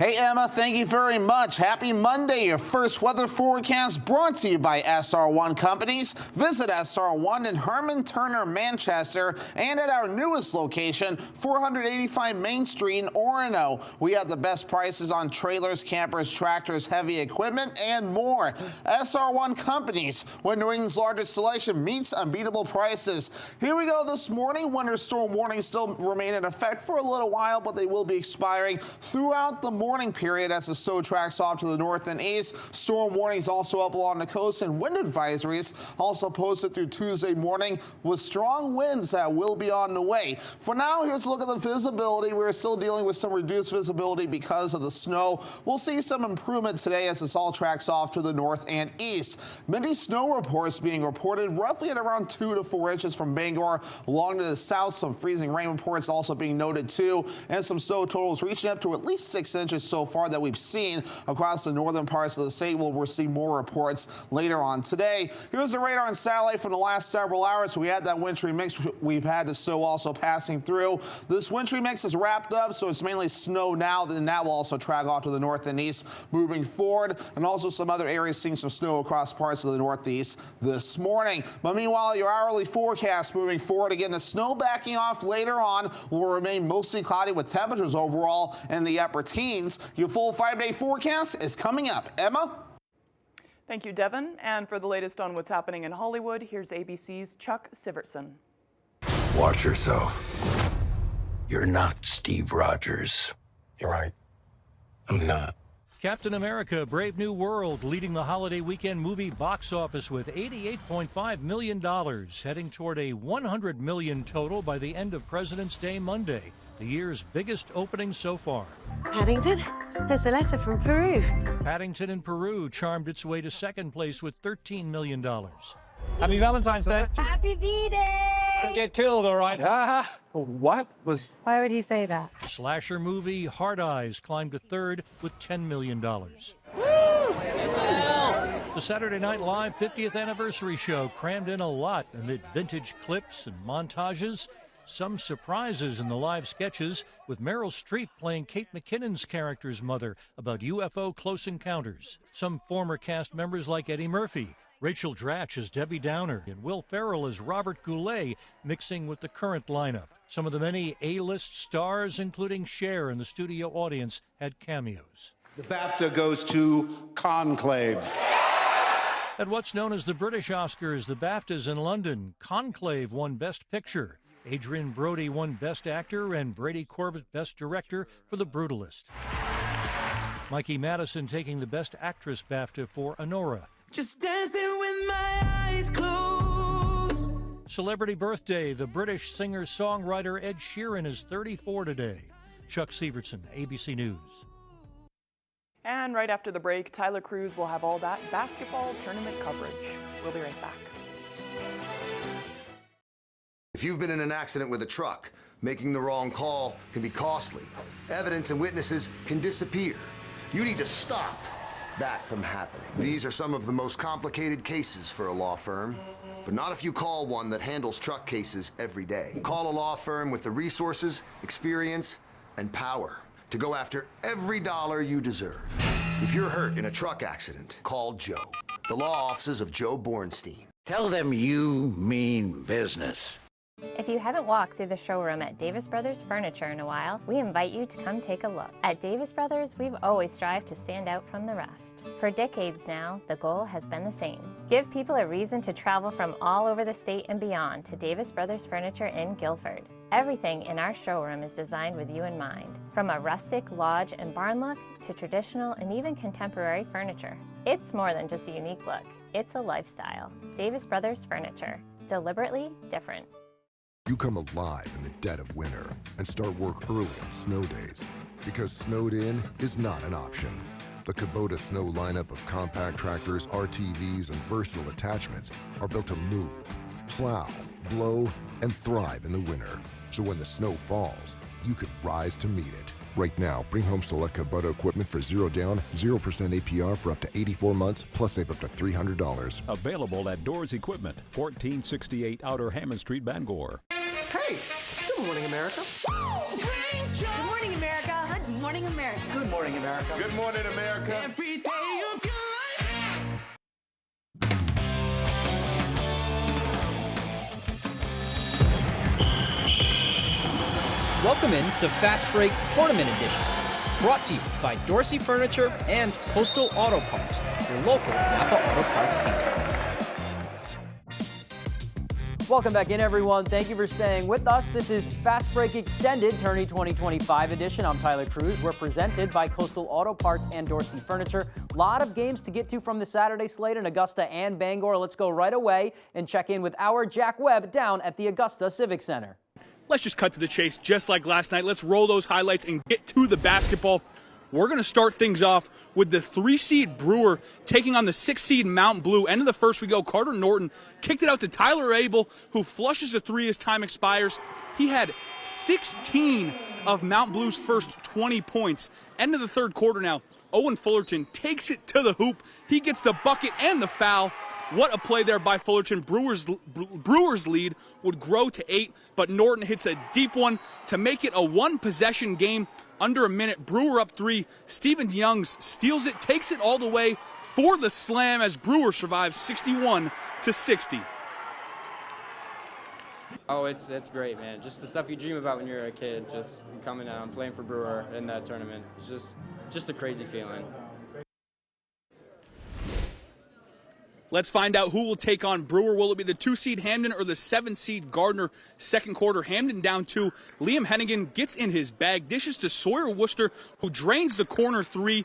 Hey, Emma, thank you very much. Happy Monday. Your first weather forecast brought to you by SR1 Companies. Visit SR1 in Herman Turner, Manchester, and at our newest location, 485 Main Street in Orono. We have the best prices on trailers, campers, tractors, heavy equipment, and more. SR1 Companies, when New England's largest selection meets unbeatable prices. Here we go this morning. Winter storm warnings still remain in effect for a little while, but they will be expiring throughout the morning period as the snow tracks off to the north and east. Storm warnings also up along the coast, and wind advisories also posted through Tuesday morning with strong winds that will be on the way. For now, here's a look at the visibility. We're still dealing with some reduced visibility because of the snow. We'll see some improvement today as this all tracks off to the north and east. Many snow reports being reported roughly at around 2 to 4 inches from Bangor along to the south. Some freezing rain reports also being noted too, and some snow totals reaching up to at least 6 inches so far that we've seen across the northern parts of the state. We'll see more reports later on today. Here's the radar and satellite from the last several hours. We had that wintry mix. We've had the snow also passing through. This wintry mix is wrapped up, so it's mainly snow now. Then that will also track off to the north and east moving forward, and also some other areas seeing some snow across parts of the northeast this morning. But meanwhile, your hourly forecast moving forward, again, the snow backing off later on will remain mostly cloudy with temperatures overall in the upper teens. Your full 5-day forecast is coming up. Emma? Thank you, Devin. And for the latest on what's happening in Hollywood, here's ABC's Chuck Sivertson. Watch yourself. You're not Steve Rogers. You're right. I'm not. Captain America: Brave New World leading the holiday weekend movie box office with $88.5 million, heading toward a $100 million total by the end of President's Day Monday, the year's biggest opening so far. Paddington, there's a letter from Peru. Paddington in Peru charmed its way to second place with $13 million. Happy Valentine's Day. Happy V-Day! Get killed, all right. What was... Why would he say that? Slasher movie Hard Eyes climbed to third with $10 million. The Saturday Night Live 50th anniversary show crammed in a lot amid vintage clips and montages. Some surprises in the live sketches, with Meryl Streep playing Kate McKinnon's character's mother about UFO close encounters. Some former cast members like Eddie Murphy, Rachel Dratch as Debbie Downer, and Will Ferrell as Robert Goulet mixing with the current lineup. Some of the many A-list stars, including Cher and the studio audience, had cameos. The BAFTA goes to Conclave. At what's known as the British Oscars, the BAFTAs in London, Conclave won Best Picture. Adrian Brody won Best Actor and Brady Corbett Best Director for The Brutalist. Mikey Madison taking the Best Actress BAFTA for Honora. Just dancing with my eyes closed. Celebrity birthday, the British singer-songwriter Ed Sheeran is 34 today. Chuck Sievertson, ABC News. And right after the break, Tyler Cruz will have all that basketball tournament coverage. We'll be right back. If you've been in an accident with a truck, making the wrong call can be costly. Evidence and witnesses can disappear. You need to stop that from happening. These are some of the most complicated cases for a law firm, but not if you call one that handles truck cases every day. Call a law firm with the resources, experience, and power to go after every dollar you deserve. If you're hurt in a truck accident, call Joe, the law offices of Joe Bornstein. Tell them you mean business. If you haven't walked through the showroom at Davis Brothers Furniture in a while, we invite you to come take a look. At Davis Brothers, we've always strived to stand out from the rest. For decades now, the goal has been the same. Give people a reason to travel from all over the state and beyond to Davis Brothers Furniture in Guilford. Everything in our showroom is designed with you in mind, from a rustic lodge and barn look to traditional and even contemporary furniture. It's more than just a unique look, it's a lifestyle. Davis Brothers Furniture, deliberately different. You come alive in the dead of winter and start work early on snow days, because snowed in is not an option. The Kubota Snow lineup of compact tractors, RTVs, and versatile attachments are built to move, plow, blow, and thrive in the winter. So when the snow falls, you can rise to meet it. Right now, bring home select Kubota equipment for 0 down, 0% APR for up to 84 months, plus save up to $300. Available at Doors Equipment, 1468 Outer Hammond Street, Bangor. Hey, good morning, America. Good morning, America. Good morning, America. Good morning, America. Good morning, America. Every day of your life. Welcome in to Fast Break Tournament Edition, brought to you by Dorsey Furniture and Coastal Auto Parts, your local Napa Auto Parts dealer. Welcome back in, everyone. Thank you for staying with us. This is Fast Break Extended Tourney 2025 edition. I'm Tyler Cruz. We're presented by Coastal Auto Parts and Dorsey Furniture. A lot of games to get to from the Saturday slate in Augusta and Bangor. Let's go right away and check in with our Jack Webb down at the Augusta Civic Center. Let's just cut to the chase, just like last night. Let's roll those highlights and get to the basketball. We're going to start things off with the 3-seed Brewer taking on the 6-seed Mount Blue. End of the first, we go. Carter Norton kicked it out to Tyler Abel, who flushes a 3 as time expires. He had 16 of Mount Blue's first 20 points. End of the third quarter now. Owen Fullerton takes it to the hoop. He gets the bucket and the foul. What a play there by Fullerton. Brewers lead would grow to 8, but Norton hits a deep one to make it a one-possession game. Under a minute, Brewer up 3. Steven Youngs steals it, takes it all the way for the slam as Brewer survives 61-60. Oh, it's great, man. Just the stuff you dream about when you're a kid, just coming out and playing for Brewer in that tournament. It's just a crazy feeling. Let's find out who will take on Brewer. Will it be the 2-seed Hamden or the 7-seed Gardner? Second quarter, Hamden down 2. Liam Hennigan gets in his bag, dishes to Sawyer Worcester, who drains the corner 3.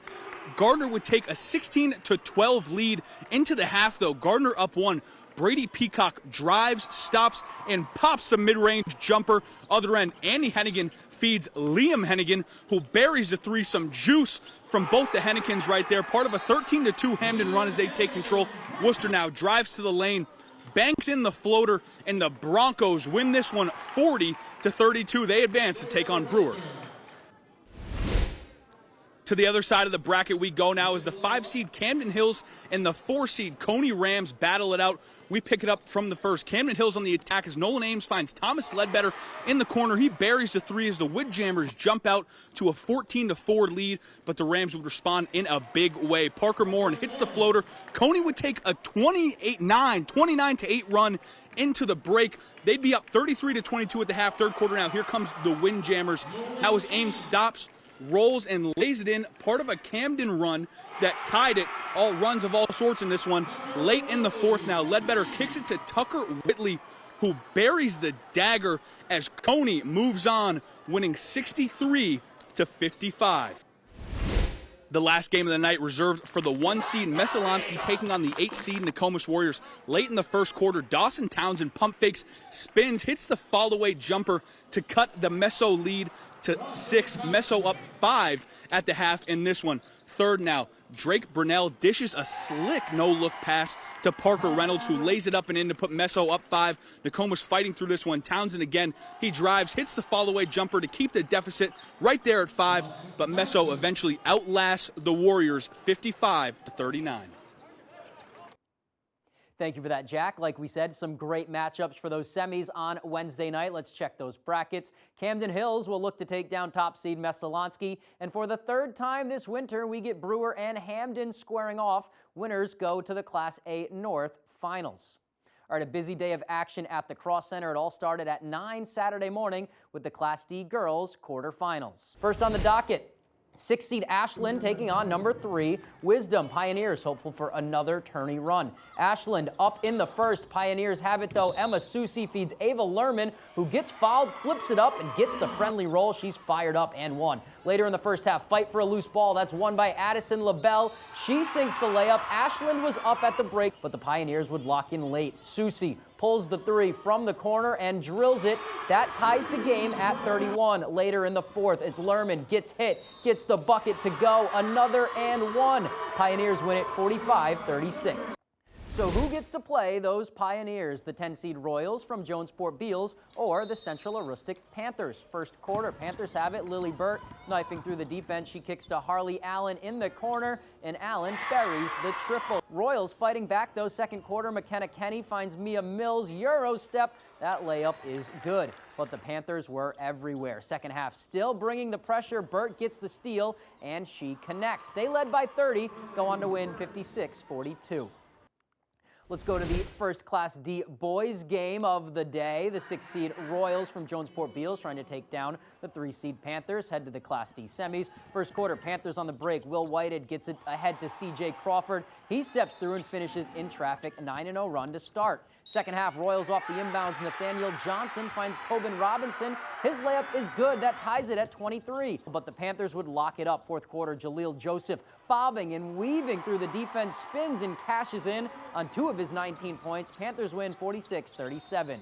Gardner would take a 16-12 lead into the half, though. Gardner up 1. Brady Peacock drives, stops, and pops the mid-range jumper. Other end, Andy Hennigan feeds Liam Hennigan, who buries the 3. Some juice from both the Hennigans right there. Part of a 13-2 Hamden run as they take control. Worcester now drives to the lane, banks in the floater, and the Broncos win this one 40-32. They advance to take on Brewer. To the other side of the bracket we go now as the 5-seed Camden Hills and the 4-seed Coney Rams battle it out. We pick it up from the first. Camden Hills on the attack as Nolan Ames finds Thomas Ledbetter in the corner. He buries the three as the Windjammers jump out to a 14-4 lead, but the Rams would respond in a big way. Parker Moore hits the floater. Coney would take a 29-8 run into the break. They'd be up 33-22 at the half, third quarter now. Here comes the Windjammers. Now as Ames stops, rolls and lays it in, part of a Camden run that tied it. All runs of all sorts in this one. Late in the fourth now, Ledbetter kicks it to Tucker Whitley, who buries the dagger as Coney moves on, winning 63-55. The last game of the night reserved for the 1-seed Messalonsky taking on the 8-seed Nokomis Warriors. Late in the first quarter, Dawson Townsend pump fakes, spins, hits the fall-away jumper to cut the Meso lead to 6. Meso up 5 at the half in this one. Third now, Drake Burnell dishes a slick no-look pass to Parker Reynolds, who lays it up and in to put Meso up 5. Nokomis fighting through this one. Townsend again, he drives, hits the fall-away jumper to keep the deficit right there at 5, but Meso eventually outlasts the Warriors 55-39. Thank you for that, Jack. Like we said, some great matchups for those semis on Wednesday night. Let's check those brackets. Camden Hills will look to take down top seed Messalonsky. And for the third time this winter, we get Brewer and Hamden squaring off. Winners go to the Class A North Finals. All right, a busy day of action at the Cross Center. It all started at 9 Saturday morning with the Class D girls quarterfinals. First on the docket, 6-seed Ashland taking on number 3, Wisdom. Pioneers hopeful for another tourney run. Ashland up in the first. Pioneers have it, though. Emma Susi feeds Ava Lerman, who gets fouled, flips it up, and gets the friendly roll. She's fired up and won. Later in the first half, fight for a loose ball. That's won by Addison LaBelle. She sinks the layup. Ashland was up at the break, but the Pioneers would lock in late. Susi pulls the 3 from the corner and drills it. That ties the game at 31. Later in the fourth, it's Lerman, gets hit, gets the bucket to go. Another and one. Pioneers win it 45-36. So who gets to play those Pioneers, the 10-seed Royals from Jonesport Beals or the Central Aroostook Panthers? First quarter, Panthers have it. Lily Burt knifing through the defense. She kicks to Harley Allen in the corner, and Allen buries the triple. Royals fighting back, though. Second quarter, McKenna Kenny finds Mia Mills. Euro step. That layup is good, but the Panthers were everywhere. Second half, still bringing the pressure. Burt gets the steal, and she connects. They led by 30, go on to win 56-42. Let's go to the first Class D boys game of the day. The 6-seed Royals from Jonesport Beals trying to take down the 3-seed Panthers, head to the Class D semis. First quarter, Panthers on the break. Will Whited gets it ahead to C.J. Crawford. He steps through and finishes in traffic, 9-0 run to start. Second half, Royals off the inbounds. Nathaniel Johnson finds Coben Robinson. His layup is good. That ties it at 23. But the Panthers would lock it up. Fourth quarter, Jaleel Joseph bobbing and weaving through the defense, spins and cashes in on 2 of his 19 points. Panthers win 46-37.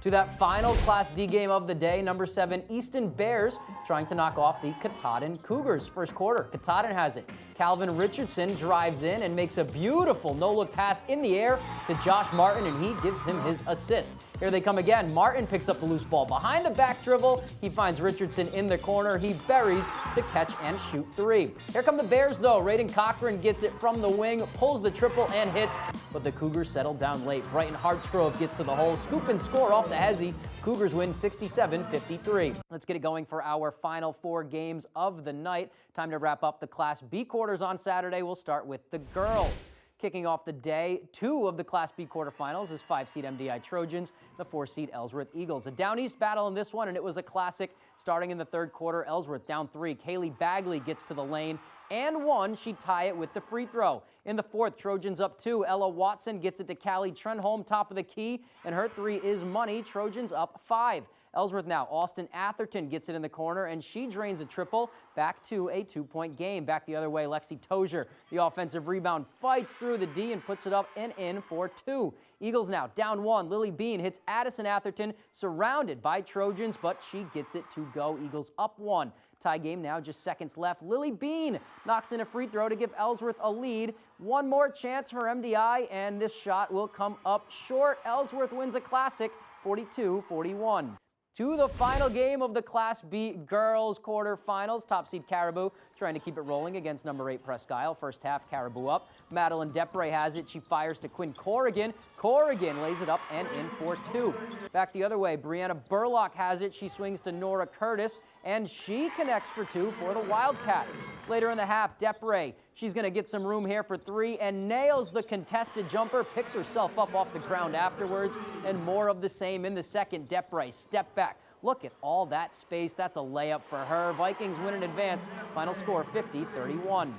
To that final Class D game of the day, number 7, Easton Bears trying to knock off the Katahdin Cougars. First quarter, Katahdin has it. Calvin Richardson drives in and makes a beautiful no-look pass in the air to Josh Martin, and he gives him his assist. Here they come again. Martin picks up the loose ball. Behind the back dribble, he finds Richardson in the corner. He buries the catch and shoot 3. Here come the Bears, though. Raiden Cochran gets it from the wing, pulls the triple and hits, but the Cougars settle down late. Brighton Hartsgrove gets to the hole, scoop and score off the Hezzy. Cougars win 67-53. Let's get it going for our final 4 games of the night. Time to wrap up the Class B quarters on Saturday. We'll start with the girls. Kicking off the day, 2 of the Class B quarterfinals is 5-seed MDI Trojans, the 4-seed Ellsworth Eagles. A down east battle in this one, and it was a classic. Starting in the third quarter, Ellsworth down 3. Kaylee Bagley gets to the lane and 1. She'd tie it with the free throw. In the fourth, Trojans up 2. Ella Watson gets it to Callie Trenholm, top of the key, and her 3 is money. Trojans up 5. Ellsworth now. Austin Atherton gets it in the corner, and she drains a triple. Back to a 2-point game. Back the other way, Lexi Tozier. The offensive rebound fights through the D and puts it up and in for 2. Eagles now down 1. Lily Bean hits Addison Atherton, surrounded by Trojans, but she gets it to go. Eagles up 1. Tie game now, just seconds left. Lily Bean knocks in a free throw to give Ellsworth a lead. One more chance for MDI, and this shot will come up short. Ellsworth wins a classic, 42-41. To the final game of the Class B girls quarterfinals. Top seed Caribou trying to keep it rolling against number 8 Presque Isle. First half, Caribou up. Madeline Depre has it. She fires to Quinn Corrigan. Corrigan lays it up and in for 2. Back the other way, Brianna Burlock has it. She swings to Nora Curtis, and she connects for 2 for the Wildcats. Later in the half, Depre, she's going to get some room here for 3 and nails the contested jumper, picks herself up off the ground afterwards, and more of the same in the second. Depre, step back. Look at all that space. That's a layup for her. Vikings win in advance. Final score 50-31.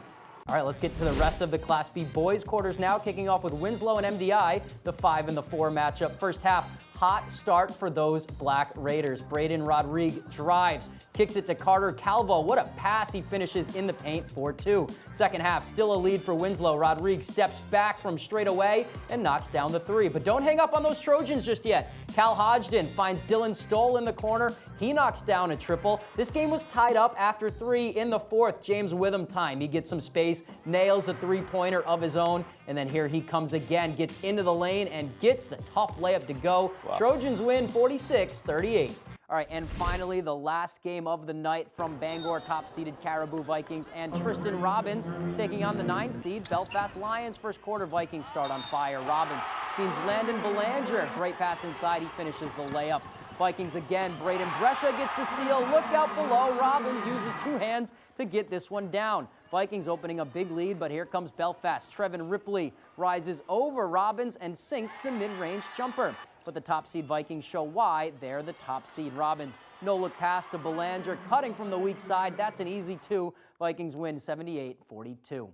All right, let's get to the rest of the Class B boys quarters now, kicking off with Winslow and MDI, the 5 and the 4 matchup. First half, hot start for those Black Raiders. Braden Rodrigue drives, kicks it to Carter Calvo. What a pass. He finishes in the paint for 2. Second half, still a lead for Winslow. Rodrigue steps back from straight away and knocks down the 3. But don't hang up on those Trojans just yet. Cal Hodgdon finds Dylan Stoll in the corner. He knocks down a triple. This game was tied up after 3 in the 4th. James Witham time. He gets some space, nails a 3-pointer of his own, and then here he comes again, gets into the lane and gets the tough layup to go. Wow. Trojans win 46-38. All right, and finally, the last game of the night from Bangor, top-seeded Caribou Vikings and Tristan Robbins taking on the 9-seed Belfast Lions. First quarter, Vikings start on fire. Robbins feeds Landon Belanger. Great pass inside. He finishes the layup. Vikings again. Braden Brescia gets the steal. Look out below. Robbins uses 2 hands to get this one down. Vikings opening a big lead, but here comes Belfast. Trevin Ripley rises over Robbins and sinks the mid-range jumper. But the top seed Vikings show why they're the top seed. Robbins, no-look pass to Belanger, cutting from the weak side. That's an easy 2. Vikings win 78-42.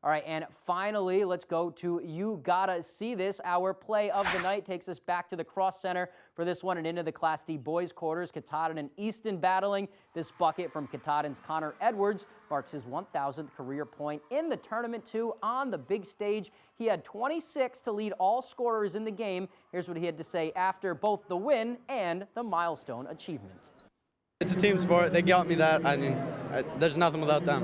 All right, and finally, let's go to You Gotta See This. Our play of the night takes us back to the Cross Center for this one and into the Class D boys quarters. Katahdin and Easton battling. This bucket from Katahdin's Connor Edwards marks his 1,000th career point in the tournament, too, on the big stage. He had 26 to lead all scorers in the game. Here's what he had to say after both the win and the milestone achievement. It's a team sport. They got me that. I mean, there's nothing without them.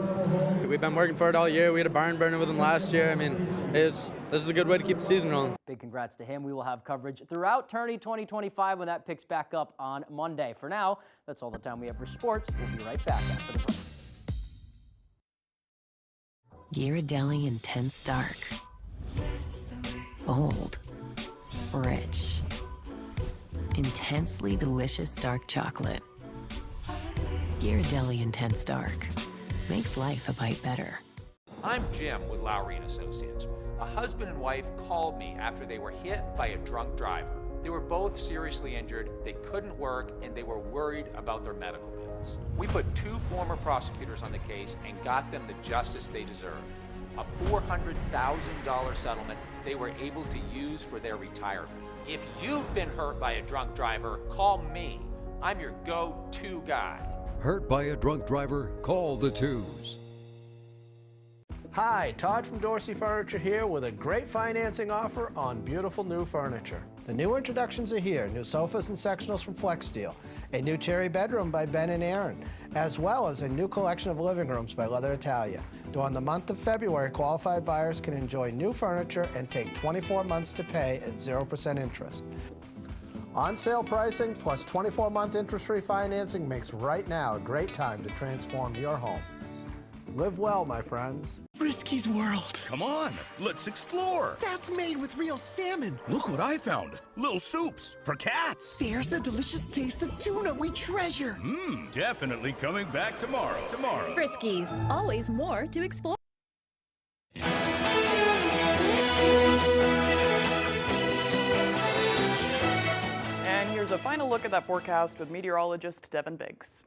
We've been working for it all year. We had a barn burner with them last year. I mean, this is a good way to keep the season rolling. Big congrats to him. We will have coverage throughout Tourney 2025 when that picks back up on Monday. For now, that's all the time we have for sports. We'll be right back after the break. Ghirardelli Intense Dark. Bold. Rich. Intensely delicious dark chocolate. Ghirardelli Intense Dark makes life a bite better. I'm Jim with Lowry & Associates. A husband and wife called me after they were hit by a drunk driver. They were both seriously injured, they couldn't work, and they were worried about their medical bills. We put 2 former prosecutors on the case and got them the justice they deserved. A $400,000 settlement they were able to use for their retirement. If you've been hurt by a drunk driver, call me. I'm your go-to guy. Hurt by a drunk driver? Call the 2s. Hi, Todd from Dorsey Furniture here with a great financing offer on beautiful new furniture. The new introductions are here. New sofas and sectionals from Flex Steel, a new cherry bedroom by Ben and Aaron, as well as a new collection of living rooms by Leather Italia. During the month of February, qualified buyers can enjoy new furniture and take 24 months to pay at 0% interest. On sale pricing plus 24-month interest-free financing makes right now a great time to transform your home. Live well, my friends. Frisky's World. Come on, let's explore. That's made with real salmon. Look what I found. Little soups for cats. There's the delicious taste of tuna we treasure. Definitely coming back tomorrow. Friskies, always more to explore. And here's a final look at that forecast with meteorologist Devin Biggs.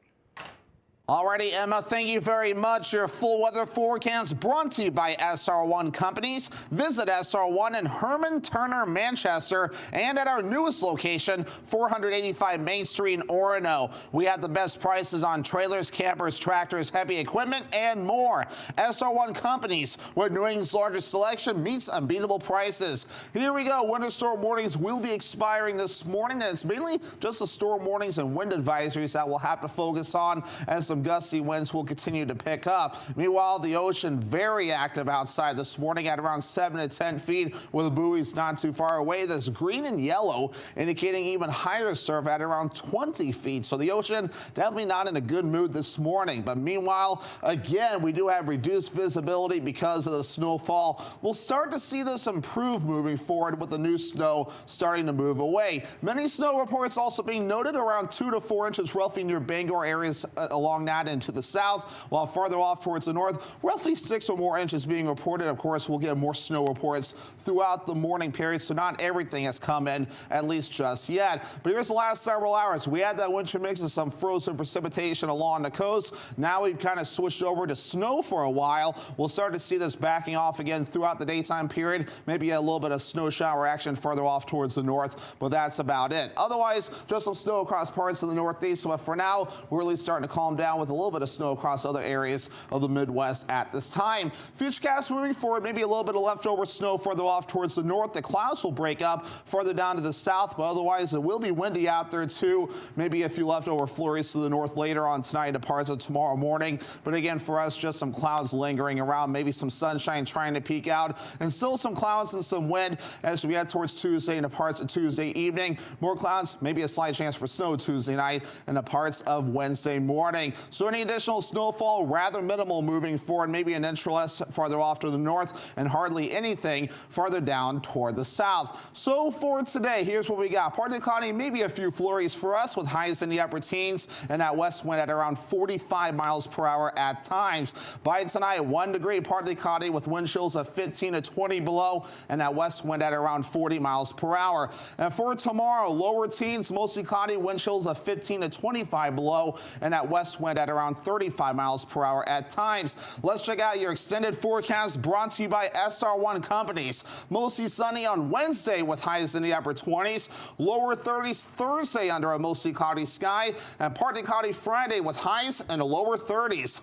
Alrighty, Emma, thank you very much. Your full weather forecast brought to you by SR1 Companies. Visit SR1 in Herman Turner, Manchester, and at our newest location, 485 Main Street in Orono. We have the best prices on trailers, campers, tractors, heavy equipment, and more. SR1 Companies, where New England's largest selection meets unbeatable prices. Here we go. Winter storm warnings will be expiring this morning, and it's mainly just the storm warnings and wind advisories that we'll have to focus on as the some gusty winds will continue to pick up. Meanwhile, the ocean very active outside this morning at around 7 to 10 feet with buoys not too far away. This green and yellow indicating even higher surf at around 20 feet. So the ocean definitely not in a good mood this morning. But meanwhile, again, we do have reduced visibility because of the snowfall. We'll start to see this improve moving forward with the new snow starting to move away. Many snow reports also being noted around 2 to 4 inches roughly near Bangor areas along that and to the south, while farther off towards the north, roughly 6 or more inches being reported. Of course, we'll get more snow reports throughout the morning period, so not everything has come in, at least just yet. But here's the last several hours. We had that winter mix of some frozen precipitation along the coast. Now we've kind of switched over to snow for a while. We'll start to see this backing off again throughout the daytime period. Maybe a little bit of snow shower action further off towards the north, but that's about it. Otherwise, just some snow across parts of the Northeast. But for now, we're really starting to calm down with a little bit of snow across other areas of the Midwest at this time. Futurecast moving forward, maybe a little bit of leftover snow further off towards the north. The clouds will break up further down to the south, but otherwise it will be windy out there too. Maybe a few leftover flurries to the north later on tonight and parts of tomorrow morning. But again, for us, just some clouds lingering around, maybe some sunshine trying to peek out, and still some clouds and some wind as we head towards Tuesday and the parts of Tuesday evening. More clouds, maybe a slight chance for snow Tuesday night and the parts of Wednesday morning. So any additional snowfall, rather minimal moving forward, maybe an inch or less farther off to the north and hardly anything farther down toward the south. So for today, here's what we got. Partly cloudy, maybe a few flurries for us with highs in the upper teens and that west wind at around 45 miles per hour at times. By tonight, 1 degree, partly cloudy with wind chills of 15 to 20 below and that west wind at around 40 miles per hour. And for tomorrow, lower teens, mostly cloudy, wind chills of 15 to 25 below and that west wind at around 35 miles per hour at times. Let's check out your extended forecast brought to you by SR1 Companies. Mostly sunny on Wednesday with highs in the upper 20s, lower 30s Thursday under a mostly cloudy sky, and partly cloudy Friday with highs in the lower 30s.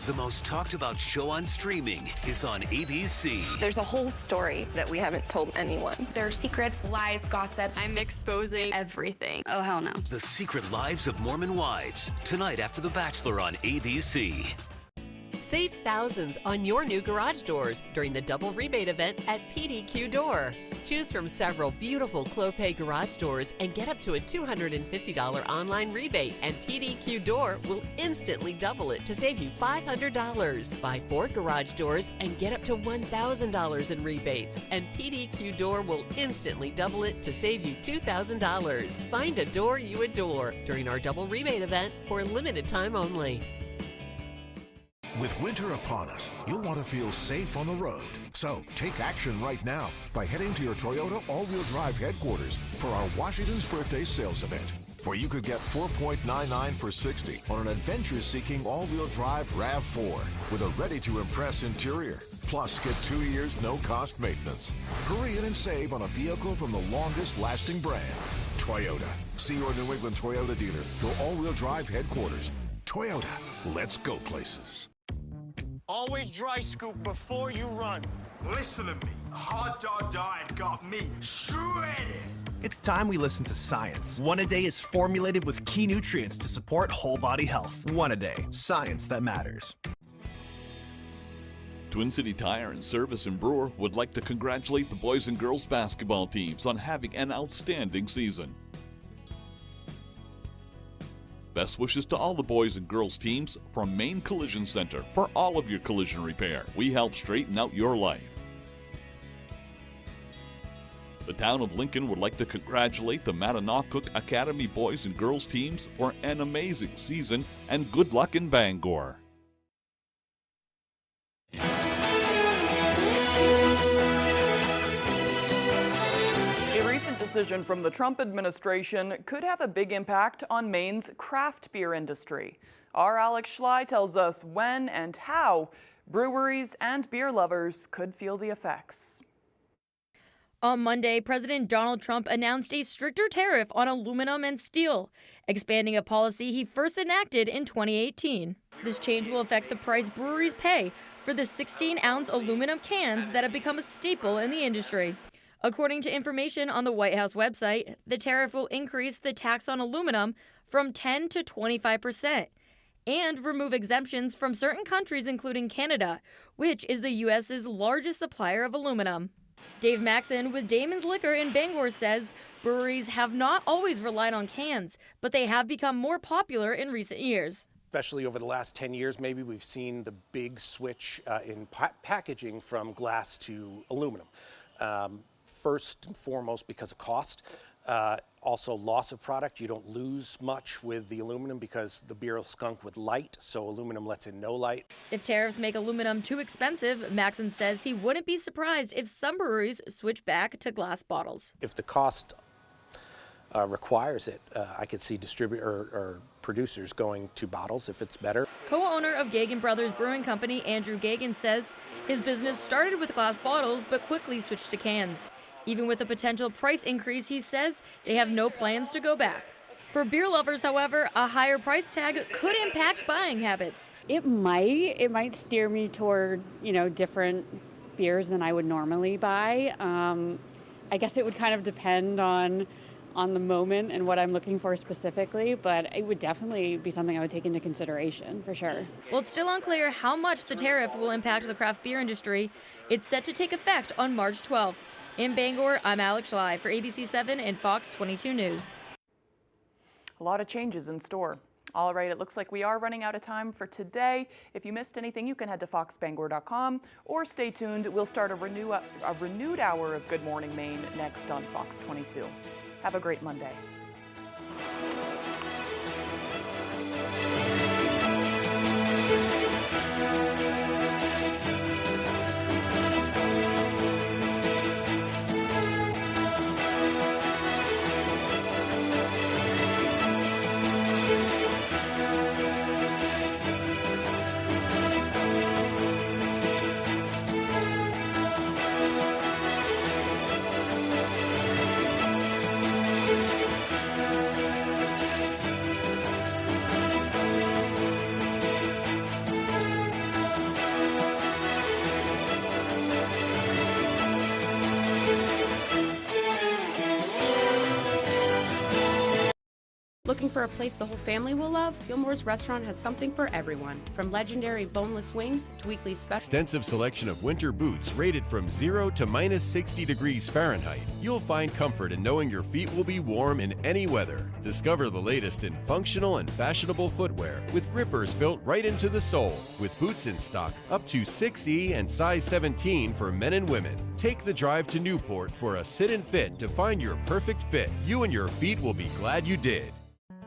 The most talked about show on streaming is on ABC. There's a whole story that we haven't told anyone. There are secrets, lies, gossip. I'm exposing everything. Oh, hell no. The Secret Lives of Mormon Wives, tonight after The Bachelor on ABC. Save thousands on your new garage doors during the double rebate event at PDQ Door. Choose from several beautiful Clopay garage doors and get up to a $250 online rebate, and PDQ Door will instantly double it to save you $500. Buy 4 garage doors and get up to $1,000 in rebates, and PDQ Door will instantly double it to save you $2,000. Find a door you adore during our double rebate event for a limited time only. With winter upon us, you'll want to feel safe on the road. So take action right now by heading to your Toyota all-wheel drive headquarters for our Washington's Birthday Sales Event, where you could get $4.99 for $60 on an adventure-seeking all-wheel drive RAV4 with a ready-to-impress interior. Plus, get 2 years no-cost maintenance. Hurry in and save on a vehicle from the longest-lasting brand, Toyota. See your New England Toyota dealer, your all-wheel drive headquarters. Toyota, let's go places. Always dry scoop before you run. Listen to me. A hot dog diet got me shredded. It's time we listen to science. One A Day is formulated with key nutrients to support whole body health. One A Day, science that matters. Twin City Tire and Service in Brewer would like to congratulate the boys and girls basketball teams on having an outstanding season. Best wishes to all the boys and girls teams from Maine Collision Center for all of your collision repair. We help straighten out your life. The town of Lincoln would like to congratulate the Mattanock Academy boys and girls teams for an amazing season and good luck in Bangor. A recent decision from the Trump administration could have a big impact on Maine's craft beer industry. Our Alex Schley tells us when and how breweries and beer lovers could feel the effects. On Monday, President Donald Trump announced a stricter tariff on aluminum and steel, expanding a policy he first enacted in 2018. This change will affect the price breweries pay for the 16-ounce aluminum cans that have become a staple in the industry. According to information on the White House website, the tariff will increase the tax on aluminum from 10 to 25%, and remove exemptions from certain countries, including Canada, which is the U.S.'s largest supplier of aluminum. Dave Maxon with Damon's Liquor in Bangor says breweries have not always relied on cans, but they have become more popular in recent years. Especially over the last 10 years, maybe we've seen the big switch in packaging from glass to aluminum. First and foremost because of cost. Also loss of product. You don't lose much with the aluminum because the beer will skunk with light, so aluminum lets in no light. If tariffs make aluminum too expensive, Maxon says he wouldn't be surprised if some breweries switch back to glass bottles. If the cost requires it, I could see or producers going to bottles if it's better. Co-owner of Gagan Brothers Brewing Company, Andrew Gagan, says his business started with glass bottles but quickly switched to cans. Even with a potential price increase, he says they have no plans to go back. For beer lovers, however, a higher price tag could impact buying habits. It might steer me toward, different beers than I would normally buy. I guess it would kind of depend on the moment and what I'm looking for specifically, but it would definitely be something I would take into consideration for sure. Well, it's still unclear how much the tariff will impact the craft beer industry. It's set to take effect on March 12th. In Bangor, I'm Alex Schley for ABC 7 and Fox 22 News. A lot of changes in store. All right, it looks like we are running out of time for today. If you missed anything, you can head to foxbangor.com or stay tuned. We'll start a renewed hour of Good Morning Maine next on Fox 22. Have a great Monday. Looking for a place the whole family will love? Gilmore's Restaurant has something for everyone, from legendary boneless wings to weekly specials. Extensive selection of winter boots rated from 0 to minus 60 degrees Fahrenheit. You'll find comfort in knowing your feet will be warm in any weather. Discover the latest in functional and fashionable footwear with grippers built right into the sole, with boots in stock up to 6E and size 17 for men and women. Take the drive to Newport for a sit and fit to find your perfect fit. You and your feet will be glad you did.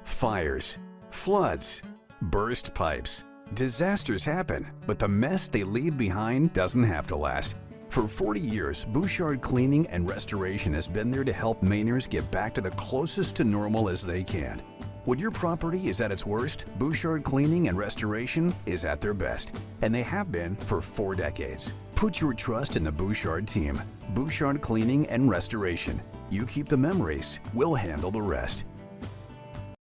Fires, floods, burst pipes. Disasters happen, but the mess they leave behind doesn't have to last. For 40 years, Bouchard Cleaning and Restoration has been there to help Mainers get back to the closest to normal as they can. When your property is at its worst, Bouchard Cleaning and Restoration is at their best, and they have been for 4 decades. Put your trust in the Bouchard team. Bouchard Cleaning and Restoration. You keep the memories, we'll handle the rest.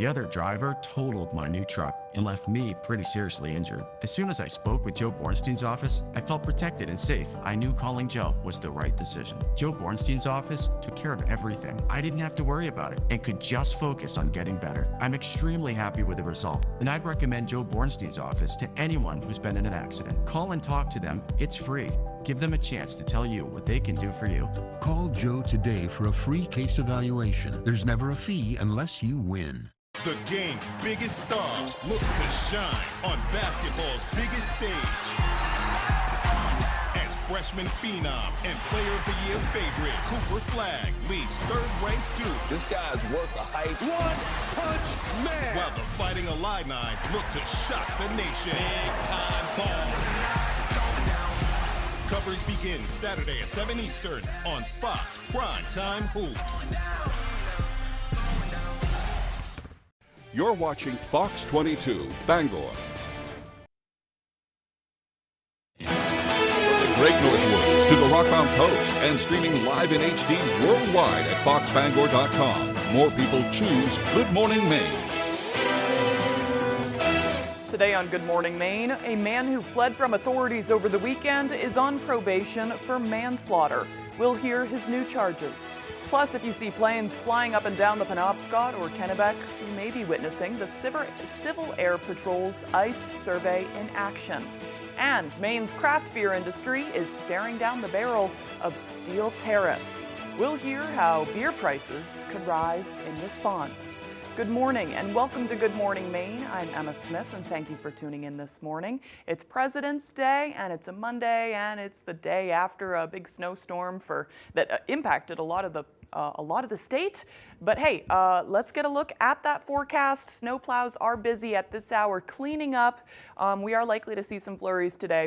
The other driver totaled my new truck and left me pretty seriously injured. As soon as I spoke with Joe Bornstein's office, I felt protected and safe. I knew calling Joe was the right decision. Joe Bornstein's office took care of everything. I didn't have to worry about it and could just focus on getting better. I'm extremely happy with the result, and I'd recommend Joe Bornstein's office to anyone who's been in an accident. Call and talk to them. It's free. Give them a chance to tell you what they can do for you. Call Joe today for a free case evaluation. There's never a fee unless you win. The game's biggest star looks to shine on basketball's biggest stage. As freshman phenom and player of the year favorite, Cooper Flagg leads third-ranked Duke. This guy's worth the hype. One-punch man. While the Fighting Illini look to shock the nation. Big-time ball. Coverage begins Saturday at 7 Eastern on Fox Primetime Hoops. You're watching Fox 22, Bangor. From the Great Northwoods to the Rockbound Coast and streaming live in HD worldwide at foxbangor.com. More people choose Good Morning Maine. Today on Good Morning Maine, a man who fled from authorities over the weekend is on probation for manslaughter. We'll hear his new charges. Plus, if you see planes flying up and down the Penobscot or Kennebec, you may be witnessing the Civil Air Patrol's ICE survey in action. And Maine's craft beer industry is staring down the barrel of steel tariffs. We'll hear how beer prices could rise in response. Good morning and welcome to Good Morning Maine. I'm Emma Smith and thank you for tuning in this morning. It's President's Day and it's a Monday and it's the day after a big snowstorm that impacted a lot of the state. But hey, let's get a look at that forecast. Snowplows are busy at this hour cleaning up. We are likely to see some flurries today.